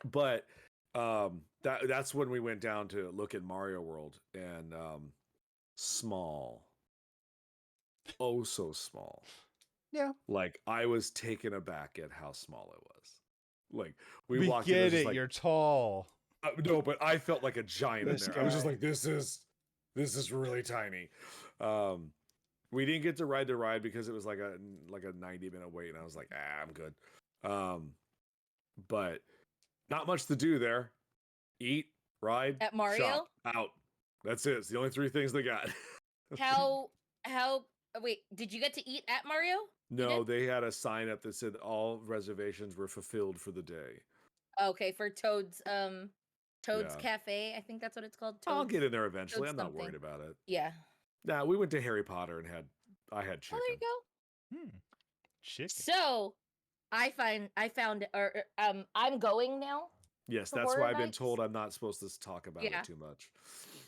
But that's when we went down to look at Mario World, and small, oh so small. Yeah. Like I was taken aback at how small it was. Like we We walked in, get was just it. like, You're tall. no, but I felt like a giant in This there. I was just guy. like, this is really tiny. We didn't get to ride the ride because it was like a 90-minute wait, and I was like, I'm good. But not much to do there. Eat, ride, At Mario? shop, out. That's it. It's the only 3 things they got. How? Wait, did you get to eat at Mario? No, they had a sign up that said all reservations were fulfilled for the day. Okay, for Toad's Yeah. Cafe. I think that's what it's called. I'll Toad's. get in there eventually. Toad's I'm not something. worried about it. Yeah. Nah, we went to Harry Potter and I had Oh, chicken. there you go. Chicken. So, I found, I'm going now. Yes, to that's Horror why I've been Nights? told I'm not supposed to talk about Yeah. it too much.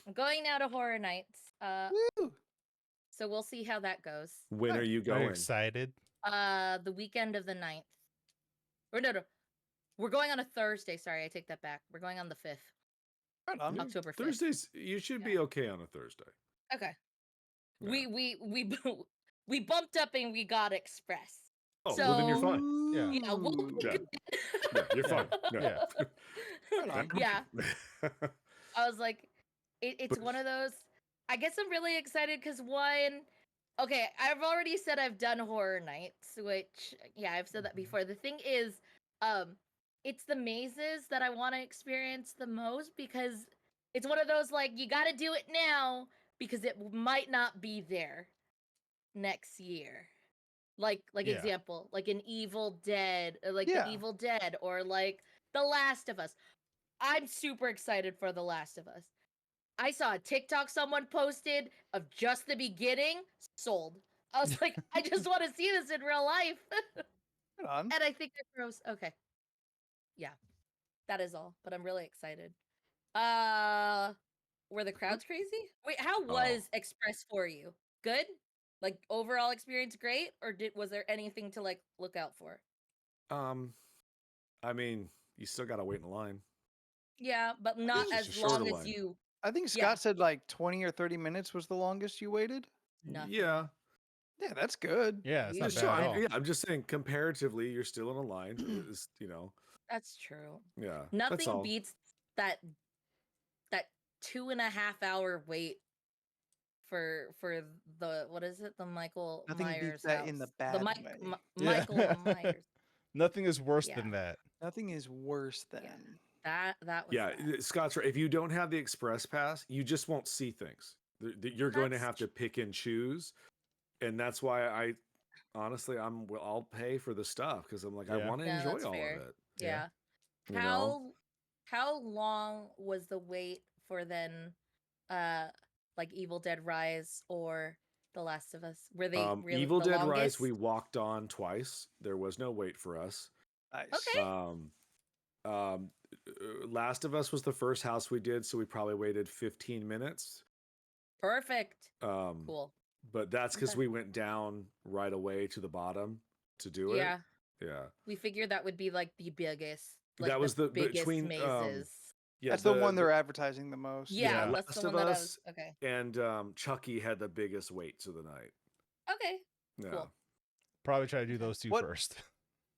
I'm going now to Horror Nights. Woo. So we'll see how that goes. When are Nice. you Are you going? excited? The weekend of the 9th. Or no. We're going on a Thursday. Sorry, I take that back. We're going on the 5th. Right on. October 5th. Thursdays, you should be okay on a Thursday. Okay. Yeah. We bumped up and we got express. Oh, well, then you're So- fine. Yeah. Yeah, we'll be Yeah. good. Yeah, you're fine. Yeah. Right on. Yeah. I was like, it's But- one of those. I guess I'm really excited because one, okay, I've already said I've done Horror Nights, which yeah, I've said that before. The thing is, it's the mazes that I want to experience the most because it's one of those like you got to do it now because it might not be there next year. Like Yeah. example, like an Evil Dead, like Yeah. the Evil Dead, or like The Last of Us. I'm super excited for The Last of Us. I saw a TikTok someone posted of just the beginning, sold. I was like, I just want to see this in real life. Right on. And I think they're gross. Okay. Yeah. That is all. But I'm really excited. Were the crowds crazy? Wait, how was Express for you? Good? Like overall experience great? Or was there anything to like look out for? I mean, you still gotta wait in line. Yeah, but not it's as just a shorter long as line. you. I think Scott Yeah. said like 20 or 30 minutes was the longest you waited. Nothing. Yeah, Yeah, that's good. Yeah, it's not Just bad at so- all. yeah. I'm just saying, comparatively, you're still in a line. It's, That's true. yeah. that's Nothing all. beats that 2.5-hour wait for the what is it, the Michael Nothing Myers beats that in the house. bad the way. Yeah. Michael Myers. Nothing is worse Yeah. than that. Nothing is worse than. That was Yeah, that. Scott's right. If you don't have the express pass, you just won't see things. You're going to That's have to pick and choose, and that's why honestly, I'll pay for the stuff because I'm like I Yeah. want to No, enjoy that's all fair. of it. Yeah. You know, How long was the wait for then like Evil Dead Rise or The Last of Us? Were they really Evil the Dead Rise, longest? we walked on twice. There was no wait for us. Nice. Okay. Last of Us was the first house we did, so we probably waited 15 minutes. Perfect. Um, Cool. but that's because Okay. we went down right away to the bottom to do it. Yeah. Yeah. We figured that would be like the biggest, like That was the biggest between mazes. yeah, That's the one they're advertising the most. Yeah, Yeah. that's Last the of one that I Us was okay. and Chucky had the biggest waits of the night. Okay. Yeah. Cool. Probably try to do those two What- first.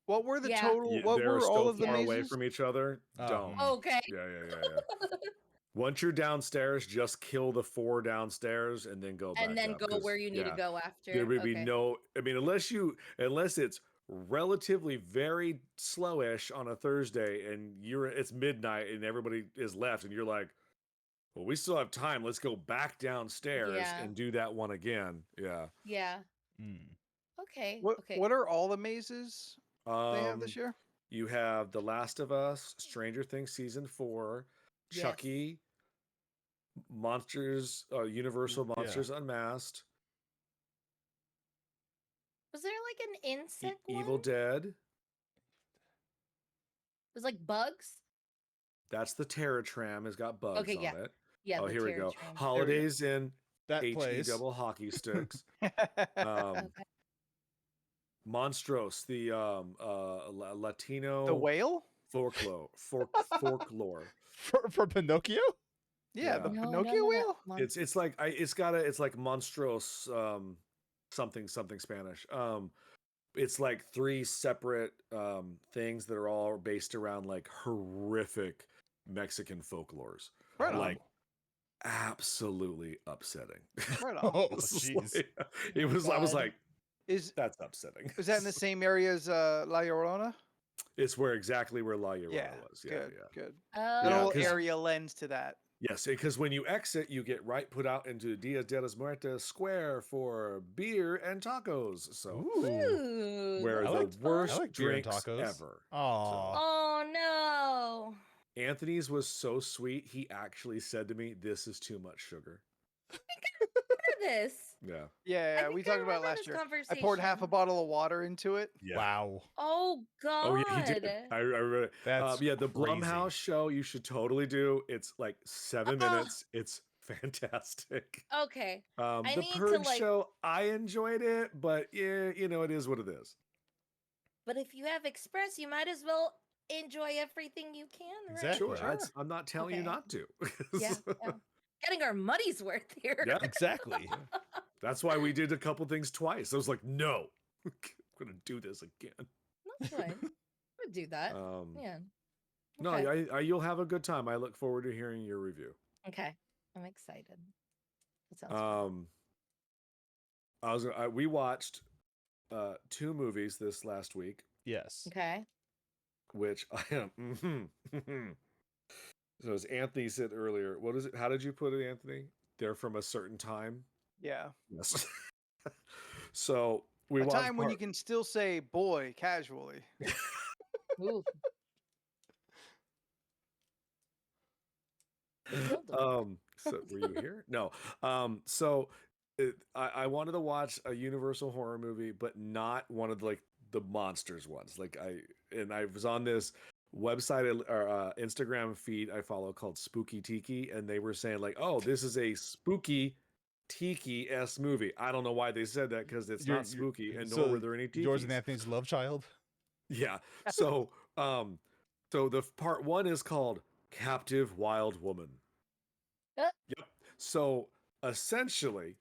What were the Yeah. total? What They're were so all of the far away mazes? from each other. Oh. Don't. Okay. Yeah. Once you're downstairs, just kill the 4 downstairs and then go back And then up, go 'cause, where you need to yeah, go after. There would be Okay. no. I mean, unless it's relatively very slowish on a Thursday and it's midnight and everybody is left and you're like, well, we still have time. Let's go back downstairs Yeah. and do that one again. Yeah. Yeah. Mm. Okay. What Okay. What are all the mazes they have this year? You have The Last of Us, Stranger Things season 4, Yes. Chucky, Monsters, Universal Yeah. Monsters Unmasked, Was there like an insect one? Evil Dead. It was like bugs. That's the Terror Tram. Has got bugs Okay, yeah. on it. Yeah. Oh, the here we terror go. train. Holidays in That HE place. double hockey sticks. Okay. Monstros, the Latino The whale? folklore. For Pinocchio? Yeah, the Yeah. Pinocchio whale. It's like it's like Monstros something Spanish. It's like 3 separate things that are all based around like horrific Mexican folklores. Right on. Like absolutely upsetting. Right on. Oh, This is jeez. like- it was I was God. like, Is that's upsetting. that in the same area as La Llorona? It's exactly where La Llorona Yeah. was. Yeah, Good. yeah. Good. Oh, That Yeah, whole 'cause- area lends to that. Yes, because when you exit, you get put out into Dia de los Muertos Square for beer and tacos. So Ooh. Ooh, where I the like- worst I like beer and drinks tacos. ever. Aw. Oh no. Anthony's was so sweet. He actually said to me, "This is too much sugar." This. Yeah. Yeah, I we think I talked about it remember last this year. I poured half a conversation. bottle of water into it. Wow. Oh God. Oh yeah, he did. I remember it. That's Yeah, the crazy. Blumhouse show you should totally do. It's like 7 Ah. minutes. It's fantastic. Okay. I The need to, Purge like- show, I enjoyed it, but yeah, it is what it is. But if you have Express, you might as well enjoy everything you can, right? Exactly. Sure, I'm not telling you Okay. not to. Yeah, yeah. Getting our money's worth here. Yeah. Exactly. That's why we did a couple things twice. I was like, no, I'm gonna do this again. That's fine. I would do that. Yeah. No, Okay. you'll have a good time. I look forward to hearing your review. Okay. I'm excited. That sounds fun. We watched 2 movies this last week, Yes. Okay. which I am. So as Anthony said earlier, what is it? How did you put it, Anthony? They're from a certain time. Yeah. Yes. So we A watched time when you can still say boy casually. Ooh. Killed him. So were you here? No. I wanted to watch a Universal horror movie, but not one of the monsters ones. I was on this website or Instagram feed I follow called Spooky Tiki, and they were saying like, oh, this is a spooky Tiki-esque movie. I don't know why they said that because it's not spooky, and nor were there any Tikis. Yours and Anthony's love child. Yeah. So so the part 1 is called Captive Wild Woman. Yep. So essentially,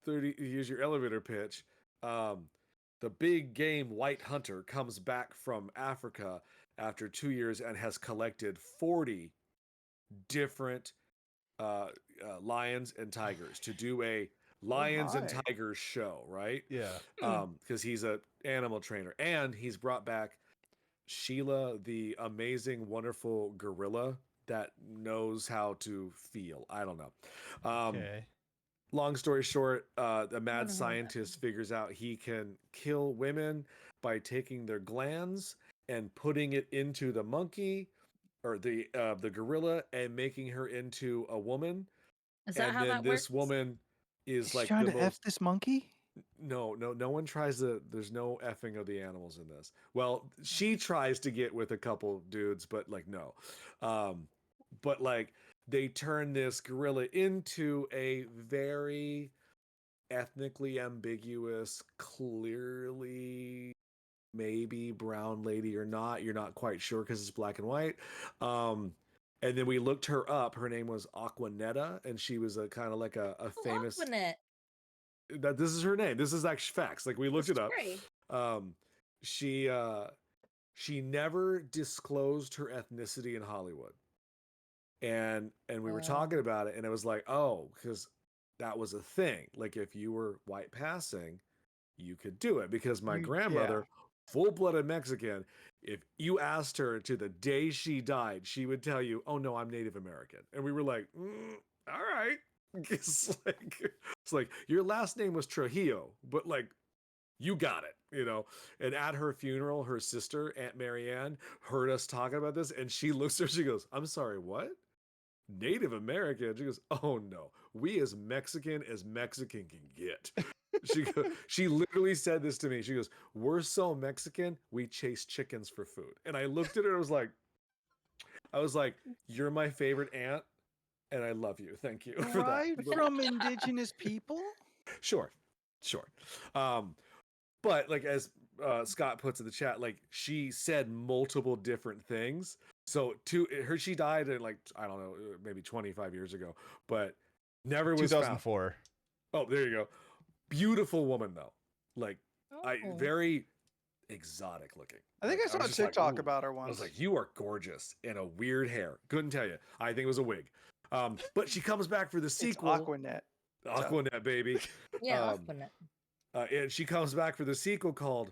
use your elevator pitch. The big game white hunter comes back from Africa after 2 years and has collected 40 different lions and tigers to do a lions and my. tigers show, right? Yeah. Because he's an animal trainer, and he's brought back Sheila, the amazing, wonderful gorilla that knows how to feel. I don't know. Okay. Long story short, a don't mad know what that scientist figures out he can kill women by taking their glands and putting it into the monkey or the gorilla and making her into a woman. Is that And how then that this works? woman is He's like trying the to F most this monkey? no one tries to. There's no effing of the animals in this. Well, she tries to get with a couple dudes, but like no. But like they turn this gorilla into a very ethnically ambiguous, clearly maybe brown lady or not. You're not quite sure because it's black and white. And then we looked her up. Her name was Aquanetta, and she was a kind of like a famous. Aquanet. That this is her name. This is actually facts. Like we looked it up. Scary. She never disclosed her ethnicity in Hollywood. And we were talking about it, and it was like, oh, because that was a thing. Like if you were white passing, you could do it. Because my grandmother, full-blooded Mexican, if you asked her to the day she died, she would tell you, oh no, I'm Native American. And we were like, all right. It's like your last name was Trujillo, but like you got it, you know. And at her funeral, her sister, Aunt Marianne, heard us talking about this, and she looks at her, she goes, I'm sorry, what? Native American? She goes, oh no, we as Mexican can get. She literally said this to me. She goes, we're so Mexican, we chase chickens for food. And I looked at her, I was like, you're my favorite aunt, and I love you. Thank you for Right that. from indigenous people? Sure. But like as Scott puts in the chat, like she said multiple different things. So she died in like, I don't know, maybe 25 years ago, but never was 2004. Found. Oh, there you go. Beautiful woman though. Like very exotic looking. I think like, I saw a TikTok about her once. I was like, you are gorgeous in a weird hair. Couldn't tell you. I think it was a wig. But she comes back for the sequel. It's Aquanet. Aquanet, baby. Yeah, Aquanet. And she comes back for the sequel called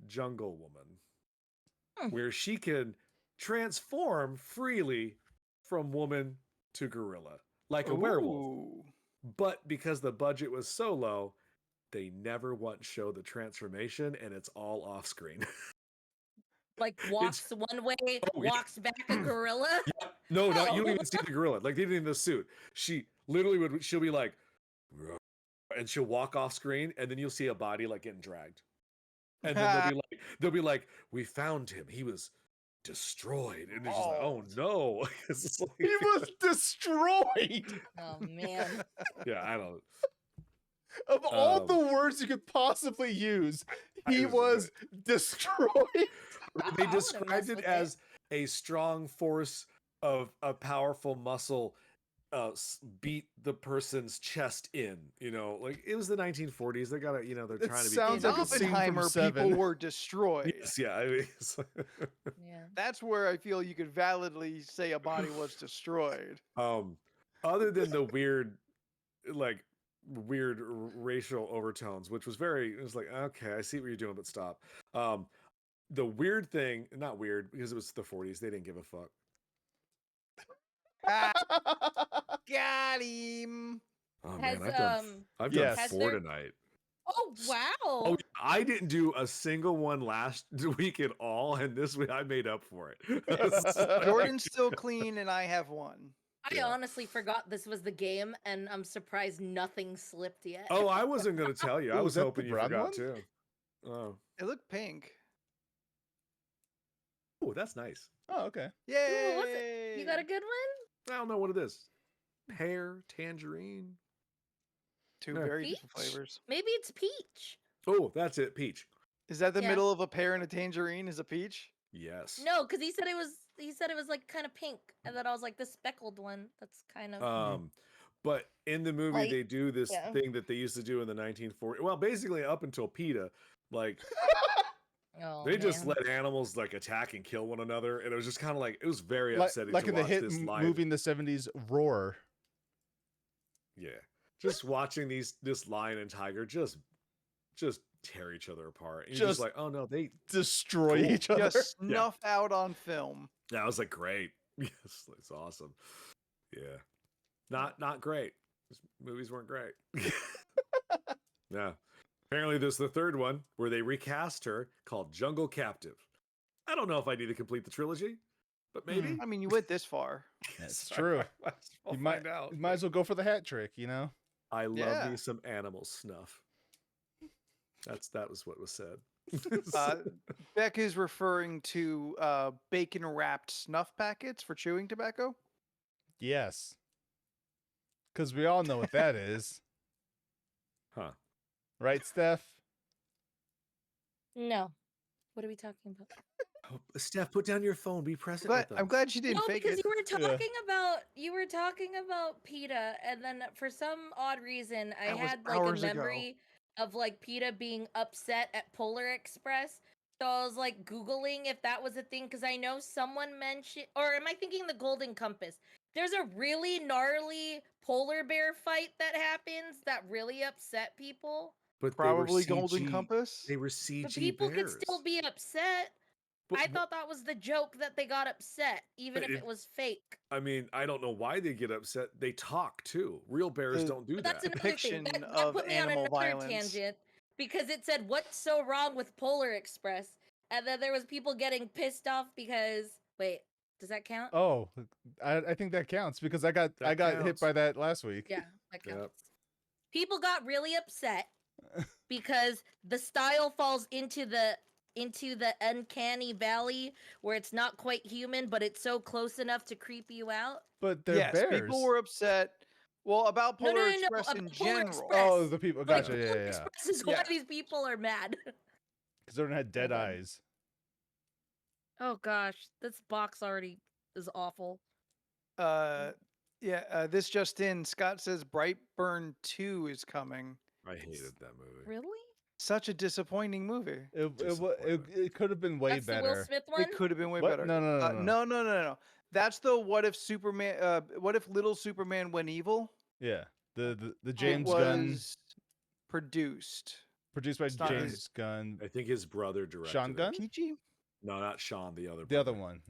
Jungle Woman, where she can transform freely from woman to gorilla, like a werewolf. But because the budget was so low, they never once show the transformation, and it's all off screen. Like walks one way, walks back a gorilla. Yeah. No, not you don't even see the gorilla. Like they didn't even the suit. She literally she'll be like, and she'll walk off screen, and then you'll see a body like getting dragged, and then they'll be like, we found him. He was destroyed, and it's just like, oh no, he was destroyed. Oh man. Yeah, I don't. Of all the words you could possibly use, he was destroyed. They described it as a strong force of a powerful muscle beat the person's chest in, you know, like it was the 1940s. They gotta, you know, they're trying to be. Sounds like a scene from Seven. People were destroyed. Yes, yeah, I mean, yeah. That's where I feel you could validly say a body was destroyed. Other than the weird racial overtones, which was it was like, okay, I see what you're doing, but stop. The weird thing, not weird because it was the 40s, they didn't give a fuck. Got him. Oh man, I've done 4 tonight. Oh wow! Oh, I didn't do a single one last week at all, and this week I made up for it. Jordan's still clean, and I have 1. I honestly forgot this was the game, and I'm surprised nothing slipped yet. Oh, I wasn't going to tell you. I was hoping you forgot one? too. Oh, it looked pink. Oh, that's nice. Oh, okay. Yay! Ooh, what's it? You got a good one? I don't know what it is. Pear, tangerine. 2 very peach? different flavors. Maybe it's peach. Oh, that's it. Peach. Is that the middle of a pear and a tangerine? Is a peach? Yes. No, because he said it was like kind of pink, and then I was like the speckled one. That's kind of. But in the movie, Like, they do this thing that they used to do in the 1940s. Well, basically up until PETA, like. They just let animals like attack and kill one another, and it was just kind of like it was very upsetting. Like to in the watch hit this movie in the 70s, Roar. Yeah, just watching this lion and tiger just tear each other apart. And you're just Just like, oh no, they. destroy Cool. each other. Just snuff out on film. That was like great. Yes, it's awesome. Yeah, not great. These movies weren't great. Yeah. Apparently, there's the third one where they recast her called Jungle Captive. I don't know if I need to complete the trilogy, but maybe. I mean, you went this far. That's true. We'll You might find out. you might as well go for the hat trick, you know? I love Yeah. me some animal snuff. That was what was said. Beck is referring to bacon wrapped snuff packets for chewing tobacco. Yes. Because we all know what that is. Huh. Right, Steph? No. What are we talking about? Oh, Steph, put down your phone. Be present with us. I'm glad she didn't No, fake because it. you were talking about PETA, and then for some odd reason, I That was had like hours a ago. memory of like PETA being upset at Polar Express. So I was like Googling if that was a thing, because I know someone mentioned, or am I thinking the Golden Compass? There's a really gnarly polar bear fight that happens that really upset people. But Probably they were Golden CG Compass. They were CG But people bears. could still be upset. But I thought that was the joke that they got upset, even But if it- it was fake. I mean, I don't know why they get upset. They talk too. Real bears The- don't do But that. that's another thing. Depiction That of put me on animal another violence. tangent because it said, "What's so wrong with Polar Express?" And then there was people getting pissed off because wait, does that count? Oh, I think that counts because I got That hit counts. by that last week. Yeah, that Yep. counts. People got really upset because the style falls into the uncanny valley where it's not quite human, but it's so close enough to creep you out. But they're Yes, bears. people were upset. Well, about No, Polar no, no, no, Express in about Polar general. Express. Oh, the people. Like, Gotcha. Yeah, Polar yeah. Express is why Yeah. these people are mad. Because they don't have dead Hold on. eyes. Oh gosh, this box already is awful. This just in. Scott says Brightburn 2 is coming. I hated that movie. Really? Such a disappointing movie. It could have been way That's the Will better. Smith one? It could have been way What? better. No, no, no, no. No. That's the what if Superman? What if Little Superman went evil? Yeah, the It James Gunn, was produced. produced by It's not James his- Gunn. I think his brother directed Sean it. Gunn? Peachy, No, not Sean. The other. The other brother. one.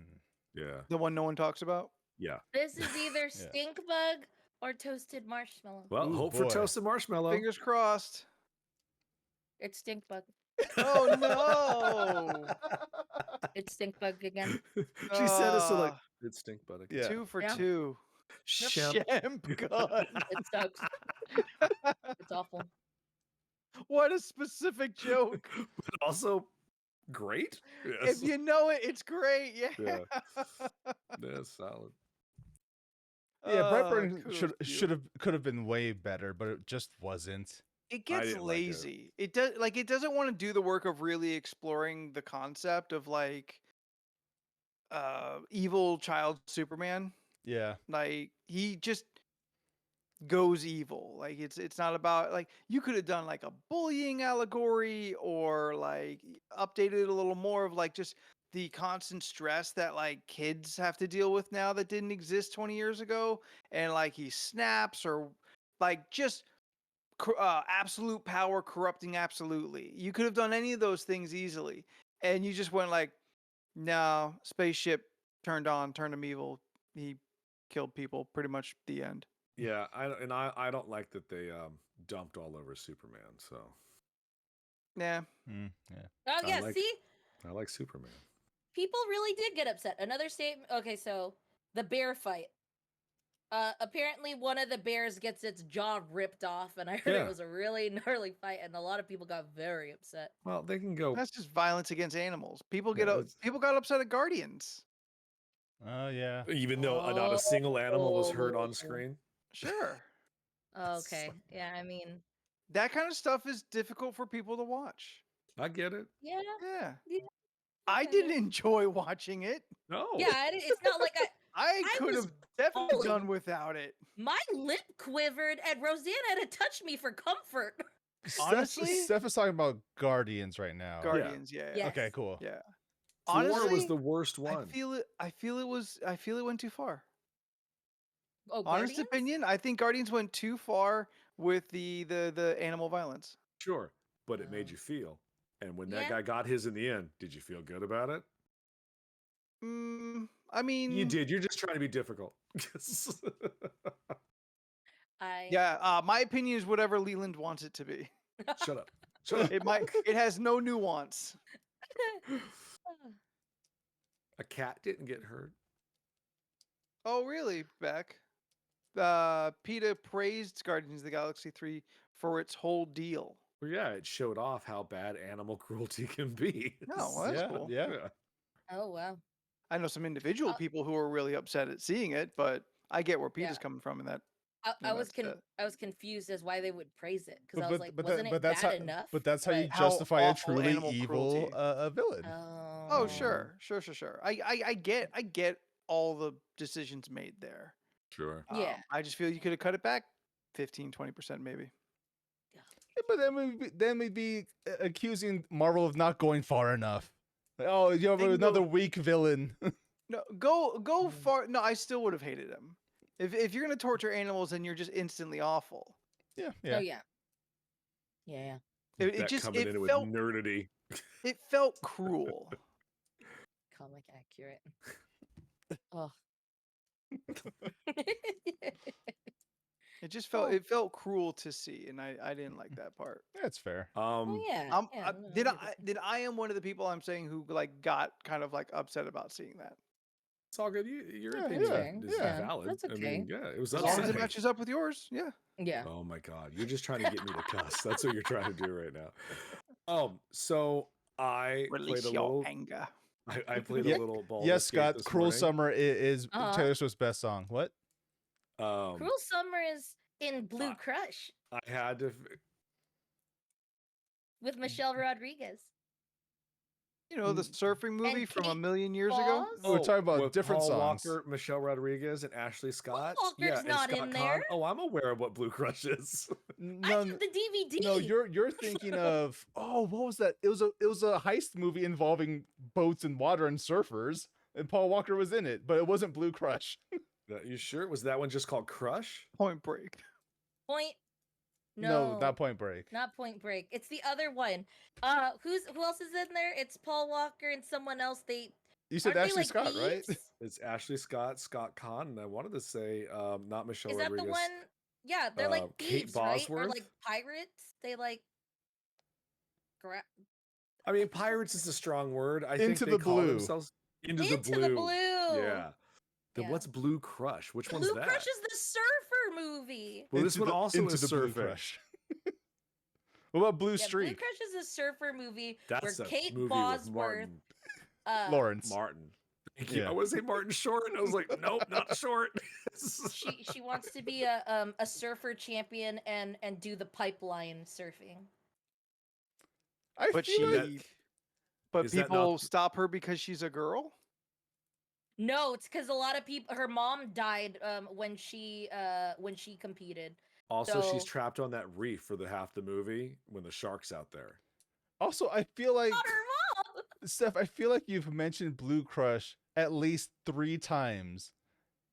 Yeah. the one no one talks about. Yeah. This is either stink bug or toasted marshmallow. Well, Ooh, hope for boy. toasted marshmallow. Fingers crossed. It's stink bug. Oh no! It's stink bug again. She said it so like it stink butt again. Yeah. 2 for Yeah. 2. Shemp. Shemp gun. It sucks. It's awful. What a specific joke. But also great. Yes. If you know it, it's great. Yeah. Yeah. That's solid. Yeah, Brightburn kudos to you. could have been way better, but it just wasn't. It gets didn't like it. lazy. It does it doesn't want to do the work of really exploring the concept of like evil child Superman. Yeah. Like he just goes evil. Like it's not about like you could have done like a bullying allegory or like updated it a little more of like just the constant stress that like kids have to deal with now that didn't exist 20 years ago, and like he snaps or like just absolute power corrupting absolutely. You could have done any of those things easily, and you just went like, no, spaceship turned him evil. He killed people. Pretty much the end. Yeah, I don't like that they dumped all over Superman. So Yeah. Yeah. Oh I yeah, like- see? I like Superman. People really did get upset. Another statement. Okay, so the bear fight. Apparently one of the bears gets its jaw ripped off, and I heard Yeah. it was a really gnarly fight, and a lot of people got very upset. Well, they can go. That's just violence against animals. People Yeah, it's- people got upset at Guardians. Oh yeah. Even though not a single animal was hurt Oh. on screen. Sure. Okay, yeah, I mean, That kind of stuff is difficult for people to watch. I get it. yeah, Yeah. Yeah, I yeah. didn't enjoy watching it. No. yeah. It's not like I I could was have definitely falling. done without it. my lip quivered, and Roseanne had to touch me for comfort. Honestly? Steph is talking about Guardians right now. Guardians, yeah. Yeah. Okay, cool. Yeah. 4 Honestly, was the worst one. I feel it went too far. Oh, Honest Guardians? opinion, I think Guardians went too far with the animal violence. Sure. but it made Oh. you feel. And when that Yeah. guy got his in the end, did you feel good about it? I mean, You did. You're just trying to be difficult. I my opinion is whatever Leland wants it to be. Shut up. Shut up. It has no nuance. A cat didn't get hurt. Oh, really, Beck? PETA praised Guardians of the Galaxy 3 for its whole deal. Well, yeah, it showed off how bad animal cruelty can be. Oh, well, that's yeah, cool. yeah. Oh wow. I know some individual people who are really upset at seeing it, but I get where PETA's Yeah. coming from in that. I was that's it. I was confused as why they would praise it because But I was like, but wasn't it that's bad how, enough? but that's how you How justify a awful truly animal evil cruelty. villain. Oh, sure. I get all the decisions made there. Sure. Yeah. I just feel you could have cut it back 15-20% maybe. Yeah, but then we'd be accusing Marvel of not going far enough. Like, oh, you have They can another go- weak villain. No, go far. No, I still would have hated him. If you're gonna torture animals, then you're just instantly awful. yeah, Oh yeah. yeah. It Coming in felt with nerdity. it felt cruel. Comic accurate. Oh. It just felt cruel to see, and I didn't like that part. That's fair. Oh yeah. yeah, no, Then 100%. I am one of the people I'm saying who like got kind of like upset about seeing that. It's all good. Your Yeah, opinion fair. is Yeah, valid. that's I mean, okay. yeah, it was As long as it upsetting. matches up with yours, yeah. Yeah. Oh my god, you're just trying to get me to cuss. That's what you're trying to do right now. So I Release played a your little. anger. I played Yeah. a little Baldur's Yes, Gate Scott. this Cruel morning. Summer is Uh-huh. Taylor Swift's best song. What? Cruel Summer is in Blue Crush I had to. with Michelle Rodriguez. You know, the surfing movie from a Kate million years ago. Boss? We're talking about with different Paul songs. Walker, Michelle Rodriguez, and Ashley Scott. Walker's and not Scott in Conn. there. Oh, I'm aware of what Blue Crush is. I No, have the DVD. no, you're thinking of what was that? It was a heist movie involving boats and water and surfers, and Paul Walker was in it, but it wasn't Blue Crush. You sure? Was that one just called Crush? Point Break. Point. No, not Point Break. Not Point Break. It's the other one. Who else is in there? It's Paul Walker and someone else. You said aren't they, Ashley like, Scott, right? thieves? It's Ashley Scott, Scott Conn, and I wanted to say not Michelle Is that Rodriguez. the one? Yeah, they're like Kate thieves, right? Or Bosworth? like pirates. They like. I mean, pirates is a strong word. I Into think the they call Blue. themselves Into Into the Blue. Yeah. Then Yeah. what's Blue Crush? Which one's Blue that? Crush is the surfer movie. Well, this one also Into is the Blue surfing. Crush. What about Blue Yeah, Streak? Blue Crush is a surfer movie That's where a Kate movie with Bosworth. Lawrence. Martin. Thank you. Yeah. I want to say Martin Short. I was like, nope, not Short. she wants to be a surfer champion and do the pipeline surfing. I But feel she- like But Is that people not- stop her because she's a girl. No, it's because a lot of people. Her mom died when she competed. Also, she's So- trapped on that reef for the half the movie when the shark's out there. also I feel like Not her mom. Steph, I feel like you've mentioned Blue Crush at least 3 times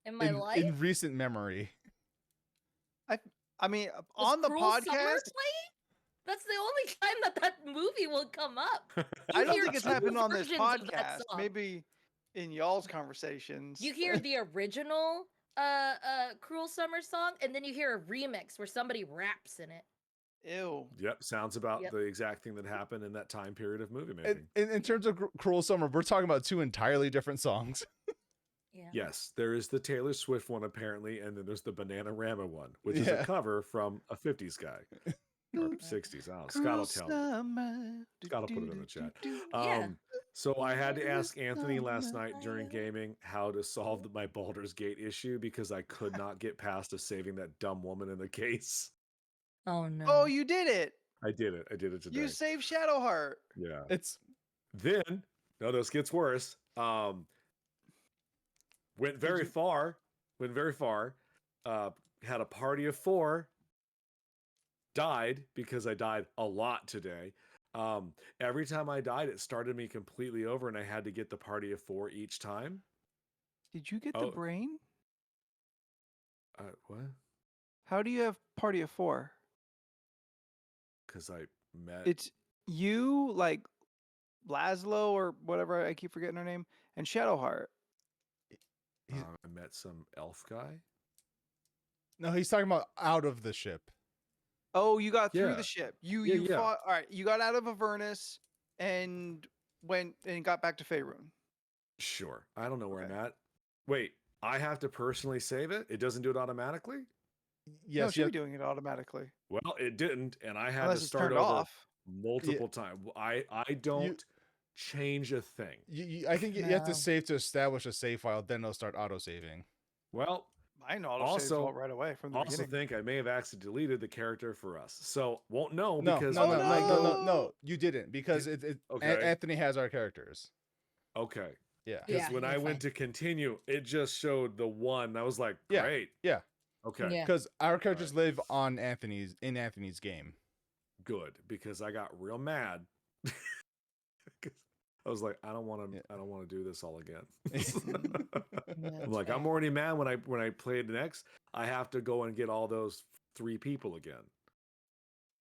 In my life. in recent memory. I mean, Was on the Cruel Summer podcast, playing? That's the only time that movie will come up. I You don't hear think it's two happened on this versions of that podcast. song. Maybe in y'all's conversations. You hear the original Cruel Summer song, and then you hear a remix where somebody raps in it. Ew. Yep, sounds about Yep. the exact thing that happened in that time period of movie And, making. in terms of Cruel Summer, we're talking about 2 entirely different songs. Yeah. Yes, there is the Taylor Swift one apparently, and then there's the Bananarama one, which is Yeah. a cover from a 50s guy. Or 60s. I don't know. Scott will tell me. Scott will put it in the chat. Yeah. So I had to ask Anthony last night during gaming how to solve my Baldur's Gate issue because I could not get past of saving that dumb woman in the case. Oh no. Oh, you did it. I did it. I did it today. You saved Shadowheart. Yeah. It's Then, no, this gets worse. Went very you- far. Had a party of 4. Died because I died a lot today. Every time I died, it started me completely over, and I had to get the party of 4 each time. Did you get Oh. the brain? What? How do you have party of 4? Because I met. It's you, like Laszlo or whatever. I keep forgetting her name, and Shadowheart. I met some elf guy. No, he's talking about out of the ship. Oh, you got through Yeah. the ship. Yeah, You yeah. fought. All right, you got out of Avernus and went and got back to Faerun. Sure. I don't know where Okay. I'm at. Wait, I have to personally save it? It doesn't do it automatically? No, it Yes, should be doing it automatically Well, it didn't, and I had unless to it's start turned over off. multiple times. I don't change a thing. I think you have to No. save to establish a save file, then it'll start auto saving. Well, Mine auto saves also, all right away from the also beginning. think I may have accidentally deleted the character for us, so won't know No, because no, when no, I no, go. no, no, you didn't because Okay. Anthony has our characters. Okay, Yeah, because Yeah, when I you're went to continue, it just showed the one. I was like, Yeah. great. yeah, Okay, Yeah. because our characters Alright. live on Anthony's game. good, because I got real mad. 'Cause I was like, I don't want to. Yeah. I don't want to do this all again. Yeah, I'm that's like, I'm fair. already mad when I played next. I have to go and get all those 3 people again.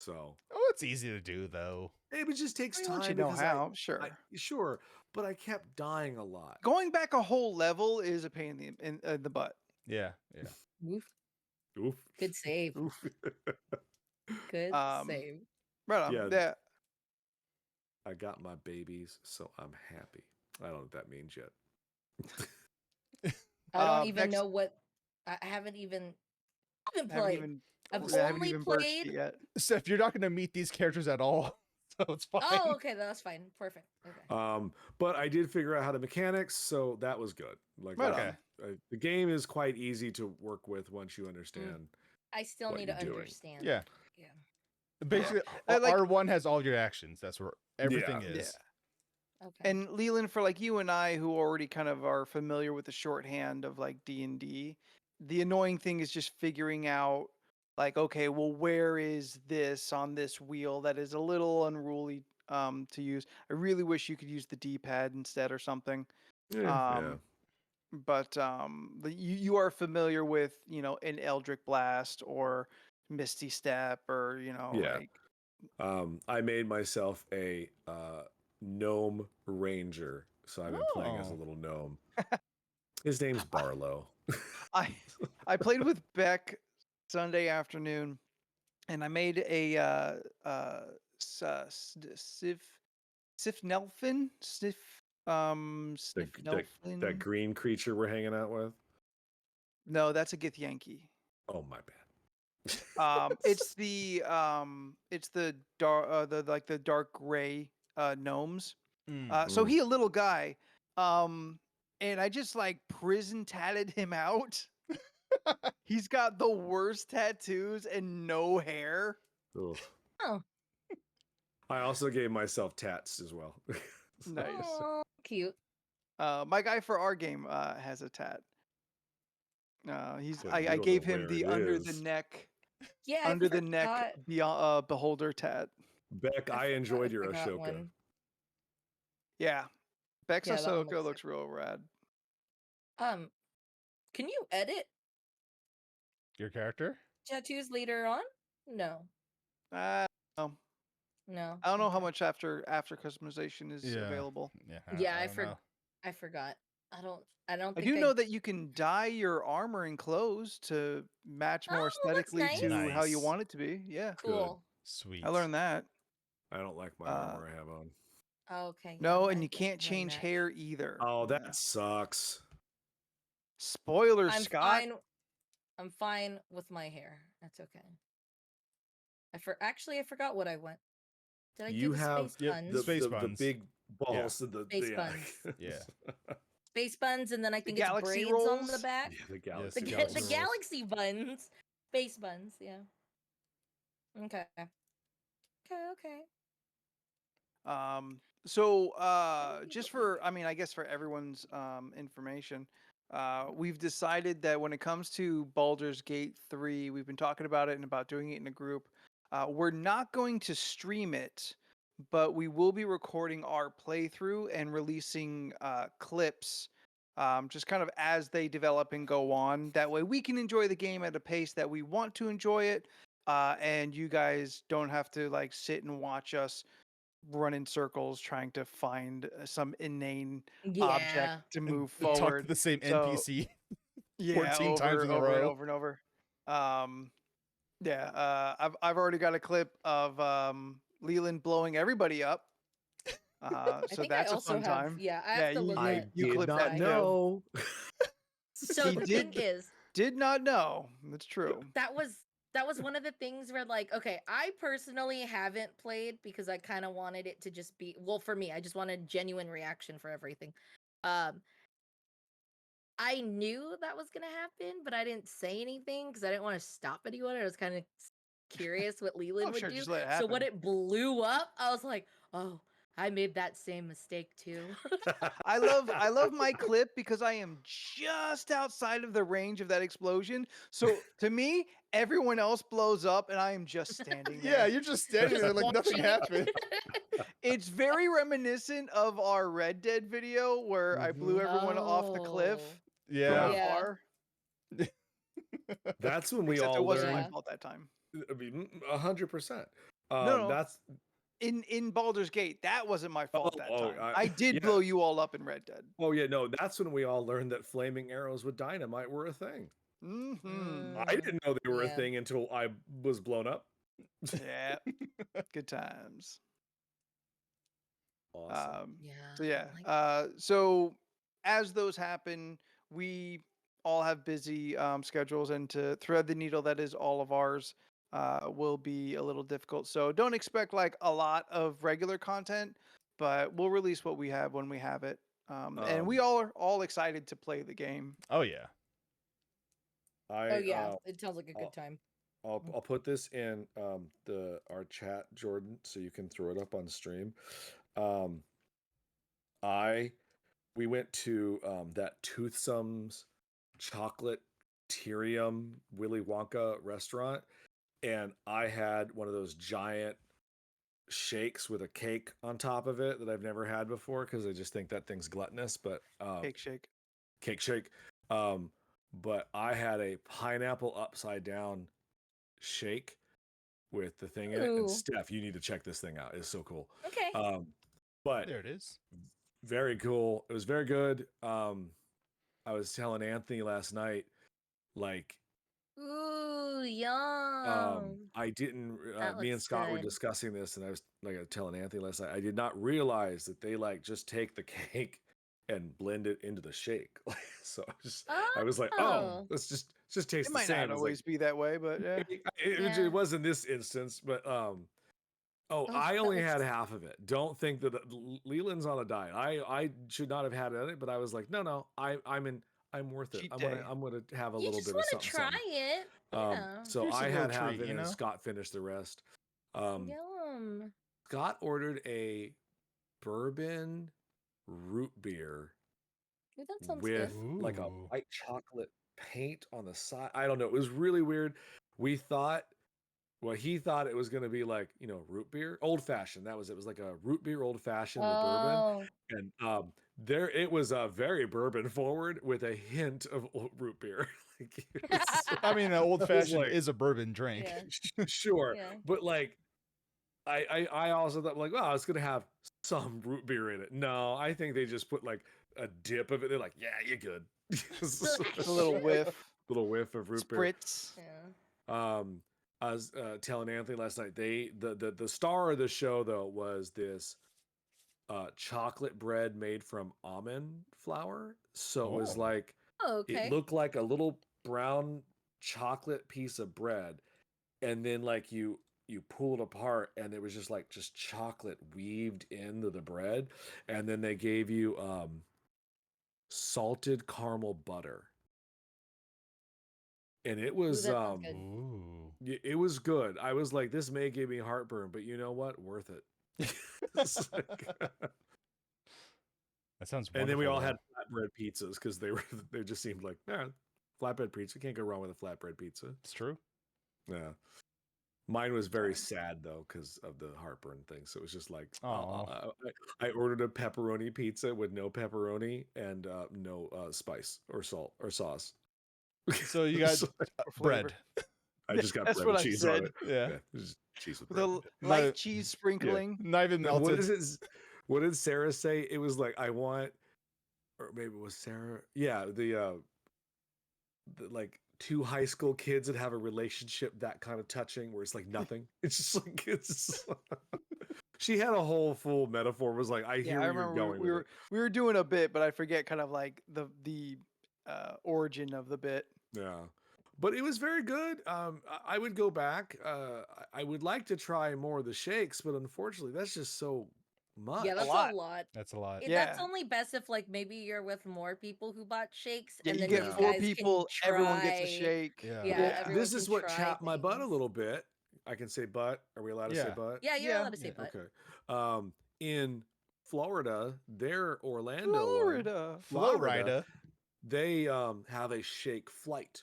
So Oh, it's easy to do though. it just takes I mean, time once you know because how, sure. sure, but I kept dying a lot. Going back a whole level is a pain in the butt. Yeah, yeah. Oof. Oof. Good save. Oof. Good Um, save. Right on. Yeah. Yeah. I got my babies, so I'm happy. I don't know what that means yet. I don't even Bex- know what. I haven't even Haven't played. even, I've haven't only even birched played. it yet. Steph, you're not going to meet these characters at all, so it's fine. Oh, okay, that's fine. Perfect. Okay. But I did figure out how to mechanics, so that was good. Like, Right Okay. the game is quite easy to work with once you understand. I still what need you're to doing. understand. Yeah. Yeah. Basically, Like- R1 has all your actions. That's where everything Yeah. is. Okay. And Leland, for like you and I, who already kind of are familiar with the shorthand of like D&D, the annoying thing is just figuring out, like, okay, well, where is this on this wheel that is a little unruly to use. I really wish you could use the D-pad instead or something. Yeah. But you are familiar with, an Eldritch Blast or Misty Step or, Yeah. like, I made myself a gnome ranger, so I've been playing as a Oh. little gnome. His name's Barlow. I played with Beck Sunday afternoon, and I made a Sifnelfin, Sniffnelfin. That green creature we're hanging out with. No, that's a Githyanki. Oh my bad. It's the dark the dark gray gnomes. So he a little guy, and I just like prison tatted him out. He's got the worst tattoos and no hair. Ugh. Oh. I also gave myself tats as well. Nice. Oh, cute. My guy for our game has a tat. But you I don't gave know him where the it under the is. neck Yeah. under I the neck forgot- beyond beholder tat. Beck, I forgot enjoyed I your forgot Ashoka. one. Yeah, Bex Yeah, that one Ahsoka looks looks real rad. Can you edit Your character? tattoos later on? No. No. No. I don't know how Okay. much after customization is Yeah. available. Yeah. Yeah, I don't know. I forgot. I don't I think do know that you can dye your armor and clothes to match more Oh, that's aesthetically nice. to how you Nice. want it to be. Yeah, Cool. Sweet. I learned that. I don't like my armor I have on. Okay. yeah, No, I and you guess can't mine change match. hair either. Oh, Yeah. that sucks. Spoiler, I'm Scott. fine. I'm fine with my hair. That's okay. I forgot what I went. Did I You do the have space Yep, buns? the space the buns. big balls of the Space yeah. buns. Yeah. Space buns, and then I think it's galaxy braids on the rolls? back. Yeah, the Yes, galaxy. the The galaxy rolls. galaxy buns, space buns. Yeah. Okay. Okay. So just for, I guess for everyone's information, we've decided that when it comes to Baldur's Gate 3, we've been talking about it and about doing it in a group. We're not going to stream it, but we will be recording our playthrough and releasing clips just kind of as they develop and go on. That way we can enjoy the game at a pace that we want to enjoy it. and you guys don't have to like sit and watch us run in circles trying to find some inane object Yeah. to And move talk to forward. the same So NPC yeah, 14 times in a over and row. over and over. I've already got a clip of Leland blowing everybody up. I So think I that's a also fun have. time. Yeah, I Yeah, have to look I at. you did clip not that too. know. So He the thing did- is, Did not know. That's true. that was one of the things where like, okay, I personally haven't played because I kind of wanted it to just be, well, for me, I just wanted genuine reaction for everything. I knew that was gonna happen, but I didn't say anything because I didn't want to stop anyone. I was kind of curious what Leland would sure, do. just let it So when happen. it blew up, I was like, oh, I made that same mistake too. I love my clip because I am just outside of the range of that explosion. So to me, everyone else blows up and I am just standing there. Yeah, you're just standing Just there like nothing watching it. happened. It's very reminiscent of our Red Dead video where I blew everyone off the cliff Oh. Yeah. from Yeah. afar. That's when we Except it all wasn't my learned. Yeah. fault that time. I mean, 100%. No. That's In Baldur's Gate, that wasn't my fault that time. I did yeah. blow you all up in Red Dead. Oh yeah, no, that's when we all learned that flaming arrows with dynamite were a thing. Mm-hmm. I didn't know they were a Yeah. thing until I was blown up. Yeah. Good times. Awesome. Yeah. So yeah. like- So as those happen, we all have busy schedules, and to thread the needle that is all of ours will be a little difficult. So don't expect like a lot of regular content, but we'll release what we have when we have it. And we all are all excited to play the game. Oh yeah. Oh yeah, it sounds like a I'll- good time. I'll put this in our chat, Jordan, so you can throw it up on stream. We went to that Toothsome's chocolate Tyrium Willy Wonka restaurant, and I had one of those giant shakes with a cake on top of it that I've never had before because I just think that thing's gluttonous. But Cake shake. cake shake. But I had a pineapple upside down shake with the thing in it. Ooh. And Steph, you need to check this thing out. It's so cool. Okay. But There it is. very cool. It was very good. I was telling Anthony last night, like, Ooh, yum. I didn't. That Me and looks Scott were good. discussing this, and I was like telling Anthony last night. I did not realize that they like just take the cake and blend it into the shake. So I was like, oh, Oh. let's just taste It the might same. not It's always be that way, but yeah. it was in this instance, but I that only had looks- half of it. Don't think that Leland's on a diet. I should not have had it, but I was like, no, I'm worth it. Cheat I'm day. gonna have a You little just bit of want to something. try something. it. Yeah. So Here's a I little had half treat, it, you and know? Scott finished the rest. Yum. Scott ordered a bourbon root beer Ooh, that sounds with good. like a Ooh. white chocolate paint on the side. I don't know. It was really weird. We thought, well, he thought it was going to be like, root beer, old fashioned. That was it. It was like a root beer old fashioned with bourbon. Oh. And there it was very bourbon forward with a hint of root beer. Like, it was- I mean, an old fashioned like- is a bourbon drink. Yeah. sure, Yeah. but like I also thought like, wow, it's gonna have some root beer in it. No, I think they just put like a dip of it. They're like, yeah, you're good. A little whiff. Little whiff of root beer. Spritz. Yeah. I was telling Anthony last night, the star of the show though was this chocolate bread made from almond flour. So it was Oh. like Oh, okay. it looked like a little brown chocolate piece of bread, and then like you pull it apart and it was just chocolate weaved into the bread, and then they gave you salted caramel butter, and it was that sounds good. Ooh. it was good. I was like, this may give me heartburn, but you know what, worth it. It's like- That sounds wonderful. and then we all though. had flatbread pizzas because they just seemed like, flatbread pizza, can't go wrong with a flatbread pizza. It's true. Yeah. Mine was very sad though because of the heartburn thing. So it was just like, Aw. I ordered a pepperoni pizza with no pepperoni and no spice or salt or sauce. So you got So- Or flavor. bread. I just got That's bread what and I cheese on said. it. Yeah. Just cheese with With bread. a Not- light cheese Yeah, sprinkling. not even What melted. is it? What did Sarah say? It was like I want, or maybe it was Sarah. Yeah, the like two high school kids that have a relationship that kind of touching, where it's like nothing. It's just like it's. She had a whole full metaphor. Was like I hear Yeah, I where you're remember going with it. we were doing a bit, but I forget kind of like the origin of the bit. Yeah, but it was very good. I would go back. I would like to try more of the shakes, but unfortunately, that's just so much. Yeah, that's lot. a lot. That's a lot. That's Yeah. only best if like maybe you're with more people who bought shakes, Yeah, and you then get Yeah. four guys people, can everyone gets a try- shake. Yeah. Yeah, Well, everyone this is can what try chapped my butt a things. little bit. I can say butt. Are we allowed to say Yeah. butt? Yeah, you're Yeah. allowed to say Yeah. but. Okay. In Florida, their Orlando one, Florida. Flow rider. they have a shake flight,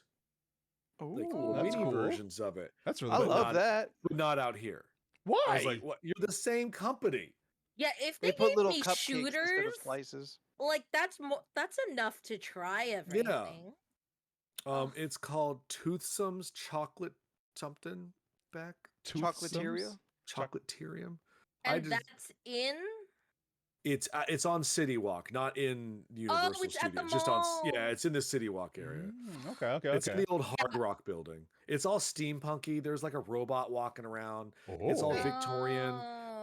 like little That's mini cool. versions of it, That's really I cool. but love not- that. but not out here. Why? I was like, "What? You're the same company." Yeah, if They they, put gave little me cupcakes instead of shooters, slices. like that's enough to try everything. Ugh. It's called Toothsome's Chocolate something back Chocolatiera? Chocolatarium. I And just that's in. it's on City Walk, not in Universal it's at the Studios. Just on mall. it's in the City Walk area. Okay. It's in the old Hard Rock building. It's all steampunky. There's like a robot walking around. It's all Oh. Victorian.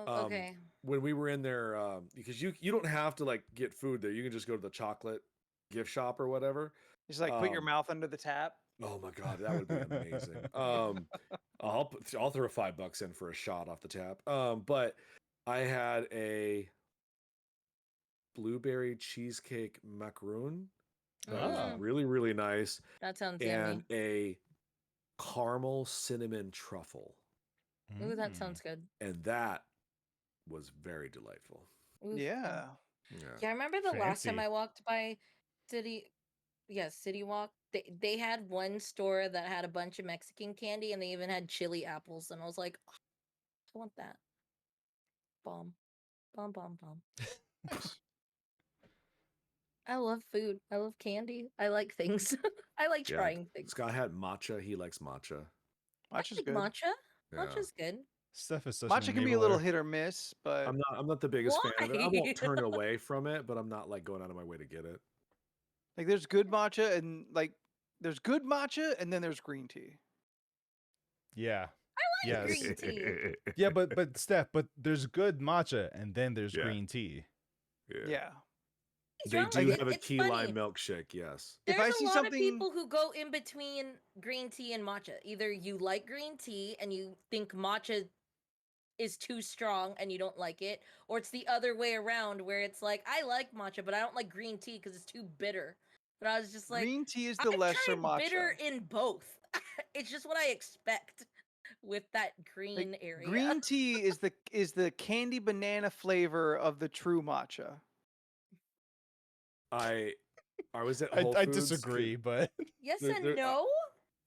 Okay. When we were in there, because you don't have to like get food there. You can just go to the chocolate gift shop or whatever. Just like put your mouth under the tap. Oh my god, that would be amazing. I'll throw $5 in for a shot off the tap. But I had a blueberry cheesecake macaroon. That was Ah. really, really nice. That sounds And yummy. a caramel cinnamon truffle. Ooh, that sounds good. And that was very delightful. Ooh, Yeah. Yeah, I remember the last time Fancy. I walked by City Walk. They had one store that had a bunch of Mexican candy, and they even had chili apples, and I was like, "Oh, I want that. Bomb. Bomb, bomb, bomb. Nice. I love food. I love candy. I like things. I like Yeah. trying things. Scott had matcha. He likes matcha. I Matcha's like good. matcha. Yeah. Matcha's good. Stuff is such Matcha an can be a little enabler. hit or miss, but I'm not the biggest fan of it. I Why? won't turn away from it, but I'm not like going out of my way to get it. like there's good matcha and like there's good matcha and then there's green tea. Yeah. I like Yes. green tea. Yeah, but Steph, but there's good matcha and then there's Yeah. green tea. Yeah. What's They wrong do with it? have a It's key funny. lime milkshake, yes. If There's I a see lot something- of people who go in between green tea and matcha. Either you like green tea and you think matcha is too strong and you don't like it, or it's the other way around where it's like I like matcha but I don't like green tea because it's too bitter. But I was just like, green tea is the I've lesser tried matcha. bitter in both. It's just what I expect with that green Like, area. green tea is the candy banana flavor of the true matcha. I was at Whole I Foods. disagree, but Yes there- and there- no.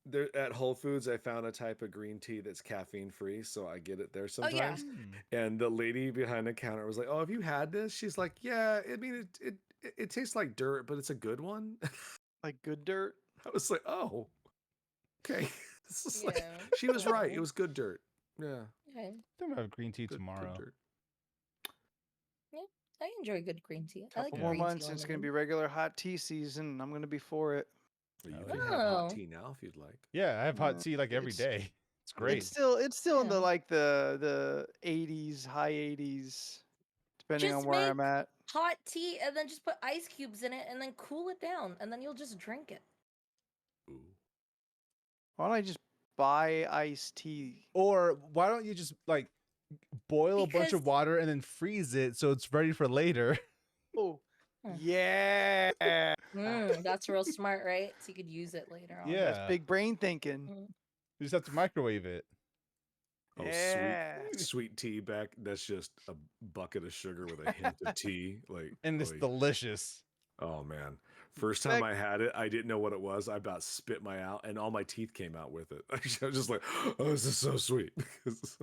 There at Whole Foods, I found a type of green tea that's caffeine free, so I get it there Oh, yeah. sometimes. And the lady behind the counter was like, "Oh, have you had this?" She's like, "Yeah, I mean, it tastes like dirt, but it's a good one." Like good dirt. I was like, "Oh, okay." It's just like, Yeah. she was right. It Cool. was good dirt. Yeah, Okay. I'm gonna have green tea good tomorrow. dirt. I enjoy good green tea. I like Couple Yeah. more green tea months and on it's the gonna go. be regular hot tea season. I'm gonna be for it. But you Oh, can yeah. have hot Oh. tea now if you'd like. Yeah, I have hot Mm, tea like every it's- day. It's great. It's still in the Yeah. like the 80s, high 80s, depending Just on where I'm make at. hot tea and then just put ice cubes in it and then cool it down and then you'll just drink it. Ooh. Why don't I just buy iced tea? Or why don't you just like boil a bunch Because- of water and then freeze it so it's ready for later? Oh, Hmm. yeah. That's real smart, right? So you could use it later on. Yeah. That's big brain thinking. Mm. You just have to microwave it. Oh, Yeah. sweet tea back. That's just a bucket of sugar with a hint of tea. Like, And it's oy. delicious. Oh man. First time Back- I had it, I didn't know what it was. I about spit my out and all my teeth came out with it. I was just like, oh, this is so sweet.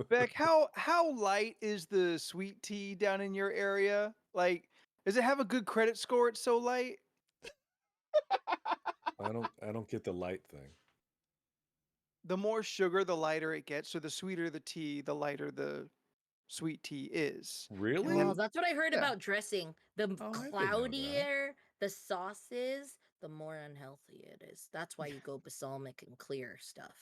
Beck, how light is the sweet tea down in your area? Like, does it have a good credit score? It's so light. I don't get the light thing. the more sugar, the lighter it gets. So the sweeter the tea, the lighter the sweet tea is. Really? then- Oh, that's what I heard yeah. about dressing. The Oh, I didn't know that. cloudier the sauce is, the more unhealthy it is. That's why you go balsamic and clear stuff.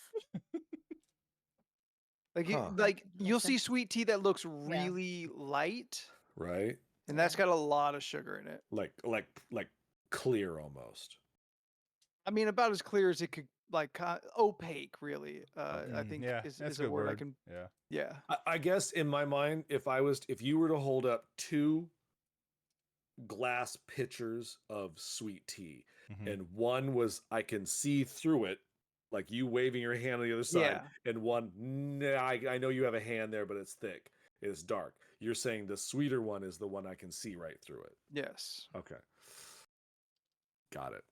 Like Huh. like Makes you'll see sense. sweet tea that looks really light, Right? and that's got a lot of sugar in it. Like clear almost. I mean, about as clear as it could, like opaque, really. I think yeah, is that's a good word I word. can. Yeah. Yeah. I guess in my mind, if you were to hold up 2 glass pitchers of sweet tea, Mhm. and one was I can see through it, like you waving your hand on the other side, and one, nah, I know you have a hand there, but it's thick, it's dark. You're saying the sweeter one is the one I can see right through it. Yes. Okay, got it.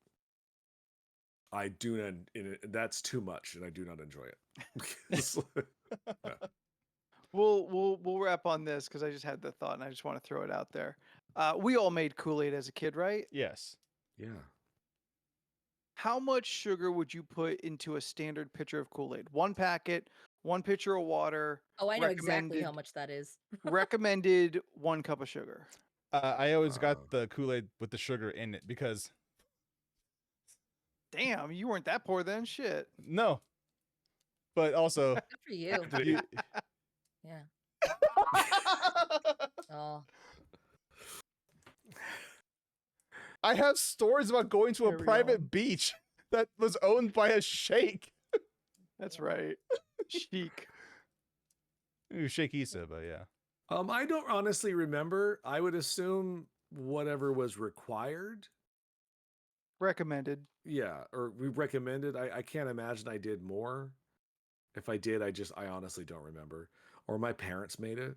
I do not. That's too much, and I do not enjoy it. Yeah. We'll wrap on this because I just had the thought and I just want to throw it out there. We all made Kool-Aid as a kid, right? Yes. Yeah. How much sugar would you put into a standard pitcher of Kool-Aid? 1 packet, 1 pitcher of water. Oh, I know exactly how recommended- much that is. Recommended 1 cup of sugar. I always got the Kool-Aid with the sugar in it because Damn, you weren't that poor then. Shit. no. But also, Good for you. you, Yeah. Oh, I have stories about going to a Carry private on. beach that was owned by a sheikh. That's right. Chic. Ooh, Sheikh Issa, but yeah. I don't honestly remember. I would assume whatever was required. Recommended. Yeah, or we recommended. I can't imagine I did more. If I did, I honestly don't remember. Or my parents made it.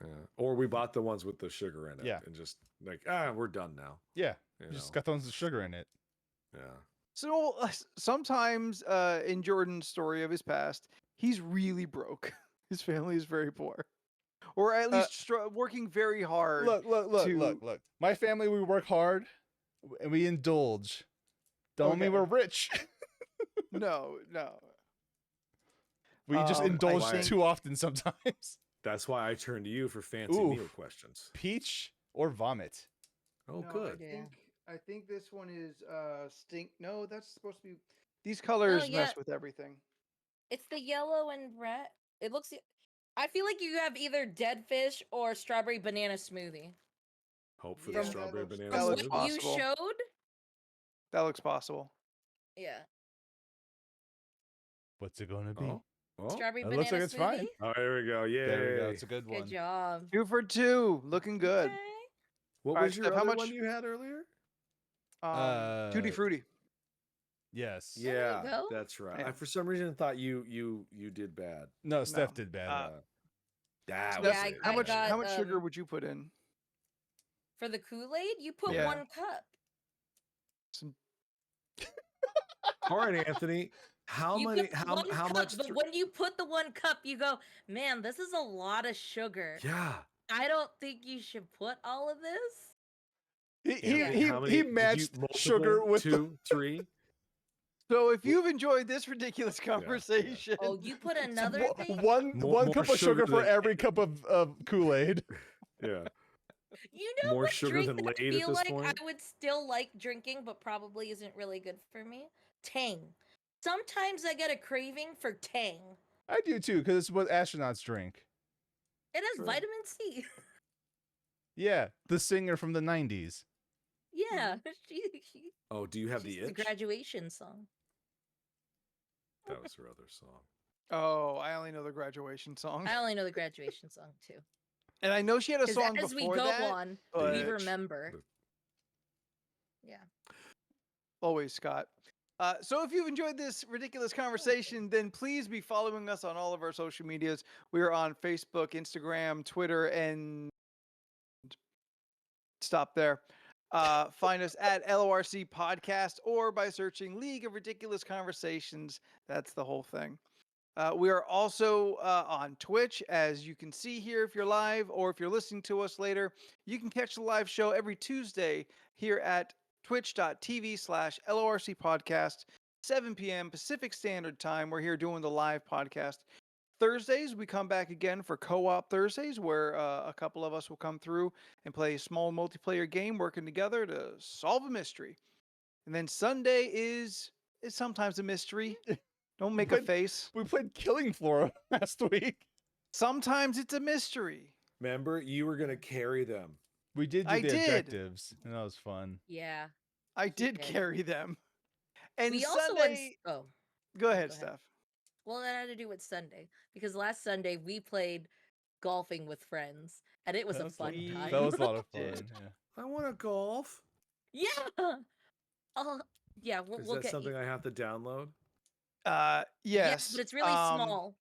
Yeah. Or we bought the ones with the sugar in it. Yeah. And just like, we're done now. Yeah. You You just know? got the ones with sugar in it. Yeah. So sometimes in Jordan's story of his past, he's really broke. His family is very poor. Or at least working very hard. Look. My family, we work hard and we indulge. Don't mean Okay. we're rich. No. We just I indulge think- too often sometimes. That's why I turned to you for fancy Ooh. meal questions. Peach or vomit? Oh, No, good. Yeah. I think this one is stink. No, that's supposed to be. These colors yeah. mess with everything. it's the yellow and red. It looks. I feel like you have either dead fish or strawberry banana smoothie. Hope for Yeah, the that strawberry looks- banana that From looks smoothie. what you possible. showed. That looks possible. Yeah. What's it gonna be? Oh, Strawberry It banana looks like it's smoothie. fine. oh, there we go. Yeah. There we go. It's a good Good one. job. 2 for 2. Looking good. Okay. What All right, was your Steph, how other much- one you had earlier? Tutti Frutti. Yes. There you Yeah, go. that's right. Yeah. I for some reason thought you did bad. No, Steph No. did bad. That Steph, was Yeah, it. how I much got, how much sugar would you put in? For the Kool-Aid, you put Yeah. 1 cup. All right, Anthony. How You many? put How 1 how cup, much? But when you put the 1 cup, you go, man, this is a lot of sugar. Yeah. I don't think you should put all of this. He How many- he did you- matched multiple? sugar with 2, 3. So if you've enjoyed this ridiculous conversation, Oh, you put another thing? one More cup of sugar sugar for than- every cup of Kool-Aid. Yeah. You know More what sugar drink than that I Laid at feel this like point? I would still like drinking, but probably isn't really good for me? Tang. Sometimes I get a craving for Tang. I do too, because it's what astronauts drink. It has True. vitamin C. Yeah, the singer from the 90s. Yeah, she Oh, do you have the she's itch? graduation song. That was her other song. oh, I only know the graduation song, I only know the graduation song too. and I know she had a 'Cause song as we before go that. on, but we Bitch. remember. Yeah. Always, Scott. So if you've enjoyed this ridiculous conversation, then please be following us on all of our social medias. We are on Facebook, Instagram, Twitter, and stop there. Find us at LORC Podcast or by searching League of Ridiculous Conversations. That's the whole thing. We are also on Twitch, as you can see here if you're live, or if you're listening to us later, you can catch the live show every Tuesday here at twitch.tv/LORC Podcast. 7 p.m. Pacific Standard Time. We're here doing the live podcast. Thursdays, we come back again for Co-op Thursdays, where a couple of us will come through and play a small multiplayer game, working together to solve a mystery. And then Sunday is sometimes a mystery. Don't make a But- face. We played Killing Floor last week. Sometimes it's a mystery. Remember, you were gonna carry them. We did do I the did. objectives, and that was fun. Yeah. I did did. carry them. And We also Sunday, oh, go ahead, go ahead. Steph. well, that had to do with Sunday because last Sunday we played golfing with friends and it was a That fun we- time. That was a lot of fun. Did. Yeah. I want to golf. yeah. Yeah, we'll, Is we'll that get something you. I have to download? Yes, Yes, but it's really small.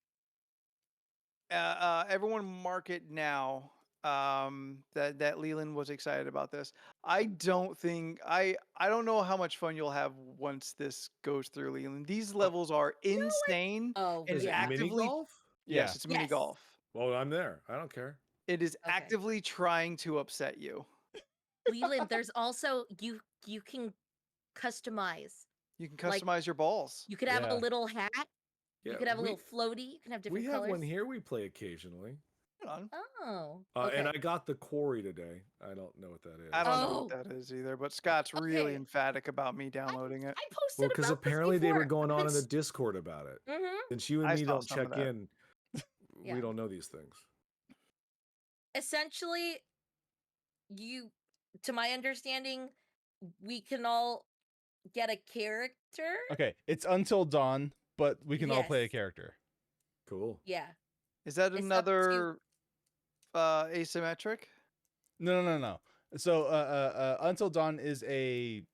Everyone mark it now. That Leland was excited about this. I don't think I don't know how much fun you'll have once this goes through, Leland. These levels are insane. Oh, and Is yeah. it mini actively- golf? Yes, Yeah. it's mini Yes. golf. Well, I'm there. I don't care. It is Okay. actively trying to upset you. Leland, there's also you can customize. You can Like, customize your balls. You could have Yeah. a little hat. Yeah, You could have a we, little floaty. You can have different we have colors. one here. We play occasionally. Hold on. Oh. And okay. I got the quarry today. I don't know what that is. I don't know Oh. what that is either, but Scott's really Okay. emphatic about me downloading it. I posted Well, because about this apparently they were before. going on in the Discord about it. Mhm. Since you and I me saw don't some of check that. in, Yeah. we don't know these things. Essentially, to my understanding, we can all get a character. Okay, it's Until Dawn, but we can all play a Yes. character. Cool. Yeah. Is that It's up to- another asymmetric? No. So, Until Dawn is a.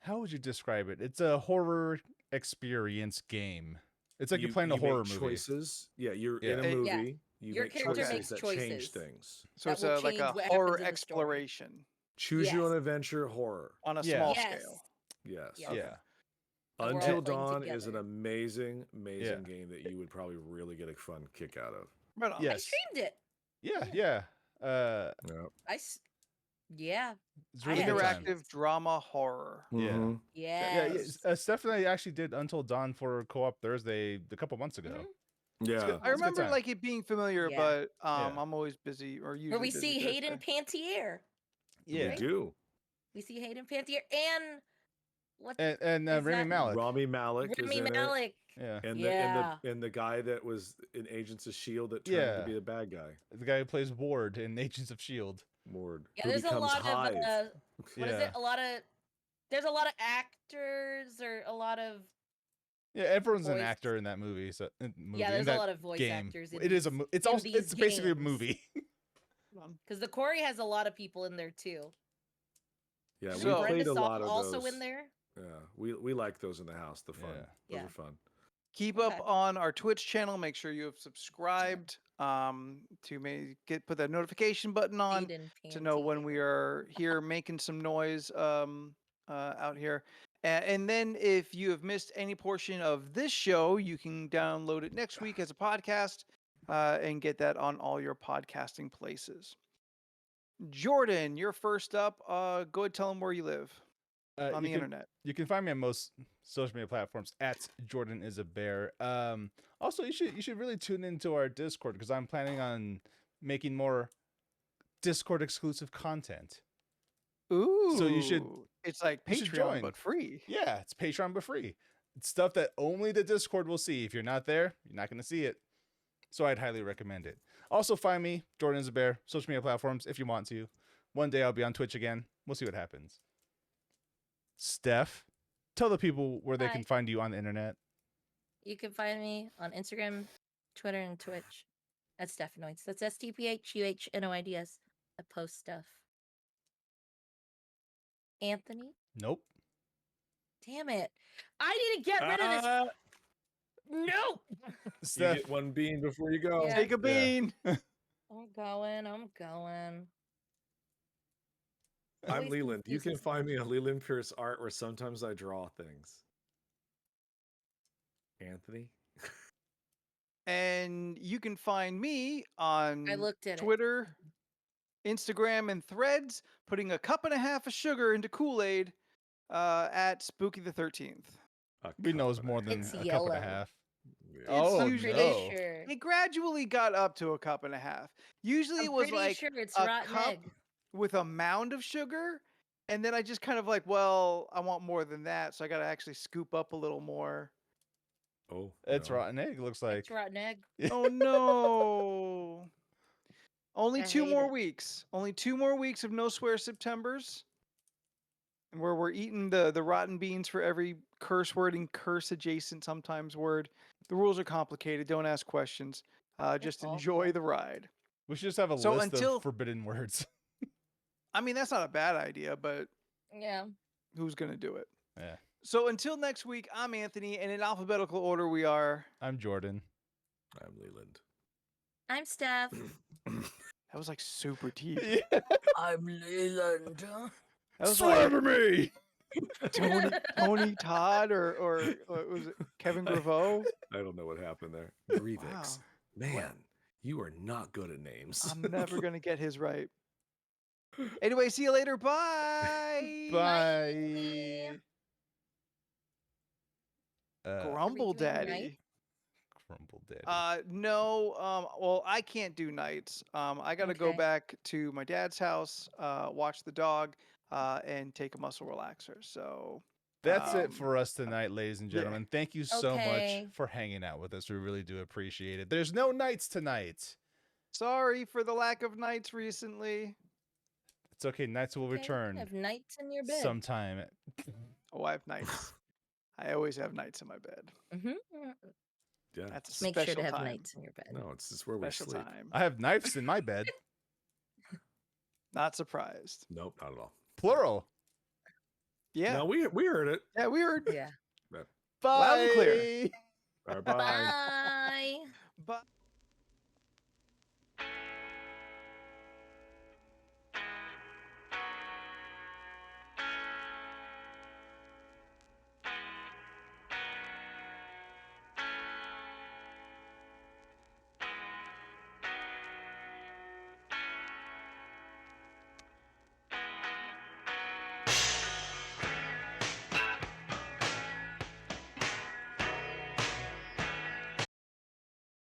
How would you describe it? It's a horror experience game. It's like you're playing a you horror make movie. choices. Yeah, you're Yeah. in a It- movie. Yeah. You Your make character choices makes that choices. change things. So That it's will like a change what horror happens in the story. exploration Choose your own Yes. adventure horror. on a Yeah. small Yes. scale. Yes. Yes. Yeah. And we're all Until playing Dawn is an together. amazing Yeah. game that you would probably really get a fun kick out of. Right on. Yeah. I Yes. streamed it. Yeah. Yeah. Yeah. It's I really good time. Interactive drama horror. Yeah. Mhm. Yeah, Yes. Steph and I actually did Until Dawn for Co-op Thursday a couple months ago. Mhm. Yeah. good. I It's a good remember time. like it being familiar, Yeah. but Yeah. I'm always busy or usually Where we busy see Hayden Thursday. Pantier. Yeah, We do. We see Hayden Pantier and what? and Is Rami that- Malek. Rami Malek Rami is in Malek. Yeah, it. Yeah. And the guy that was in Agents of S.H.I.E.L.D. that turned out Yeah. to be the bad guy. the guy who plays Ward in Agents of Shield. Ward. Yeah, who there's a becomes lot Hive. of what is Yeah. it? There's a lot of actors or a lot of Yeah, everyone's an Voice. actor in that movie. So yeah. in There's a that lot of voice game. actors. In It is a. these- It's in also. these It's basically a games. movie. because the quarry has a lot of people in there too. Yeah, So- we Brenda played a Saw lot of also those. in there. Yeah, we like those in the house. The fun. Yeah. Those Yeah. are fun. Keep Okay. up on our Twitch channel. Make sure you have subscribed to put that notification button on Hayden to know when we Pantier. are here making some noise out here. And then if you have missed any portion of this show, you can download it next week as a podcast and get that on all your podcasting places. Jordan, you're first up. Go ahead, tell them where you live on the You can- internet. You can find me on most social media platforms at Jordan is a Bear. Also, you should really tune into our Discord because I'm planning on making more Discord exclusive content. Ooh. So you should- It's like you should Patreon, join. but free. Yeah, it's Patreon but free. It's stuff that only the Discord will see. If you're not there, you're not going to see it. So I'd highly recommend it. Also, find me, Jordan is a Bear, social media platforms if you want to. One day I'll be on Twitch again. We'll see what happens. Steph, tell the people where they Hi. can find you on the internet. You can find me on Instagram, Twitter, and Twitch at Stephanoids. That's STPHUHNOIDS. I post stuff. Anthony? Nope. Damn it. I need to get rid of this. Ah, No! you Steph, get one bean before you go. Yeah. Take a bean. I'm going. I'm Always Leland. You can confuses find me on Leland Pierce Art, where sometimes I draw things. Anthony. And you can find me on I looked at Twitter, Instagram, and Threads, putting a cup and a half of sugar into Kool-Aid at Spooky the 13th. We know it's more than It's a cup and yellow. a half. Yeah. Oh, I'm usually- pretty no. sure. It gradually got up to a cup and a half. Usually I'm it was pretty like sure it's a rotten cup egg. with a mound of sugar, and then I just kind of like, well, I want more than that, so I got to actually scoop up a little more. Oh, It's no. rotten egg, looks like. It's rotten egg. Oh no! Only I 2 hate more it. weeks. Only 2 more weeks of no swear Septembers, and where we're eating the rotten beans for every curse word and curse adjacent sometimes word. The rules are complicated. Don't ask questions. Just awful. enjoy the ride. We should just have a So list until- of forbidden words. I mean, that's not a bad idea, but Yeah. who's gonna do it? Yeah. So until next week, I'm Anthony, and in alphabetical order we are. I'm Jordan. I'm Leland. I'm Steph. That was like super deep. I'm Leland. That was Swear like to me! Tony Todd or was it Kevin Graveau? I don't know what happened there. Grievix. Wow. Man, you are not good at names. I'm never gonna get his right. Anyway, see you later. Bye. Bye. Grumble doing Daddy. night? Crumble Daddy. No. Well, I can't do nights. I gotta go Okay. back to my dad's house, watch the dog, and take a muscle relaxer. So That's it um, for us tonight, ladies and yeah. gentlemen. Thank you so Okay. much for hanging out with us. We really do appreciate it. There's no nights tonight. sorry for the lack of nights recently. It's okay. Nights will Okay, you return have nights in your bed. sometime. Oh, I have nights. I always have nights in my bed. Mm-hmm. Yeah. That's a Just make special sure to have time. nights in your bed. No, it's just where we Special sleep. time. I have knives in my bed. Not surprised. Nope, not at all. Plural. Yeah. No, we heard it. Yeah, we heard. Yeah. Bye. Loud and clear. All right, bye. Bye. But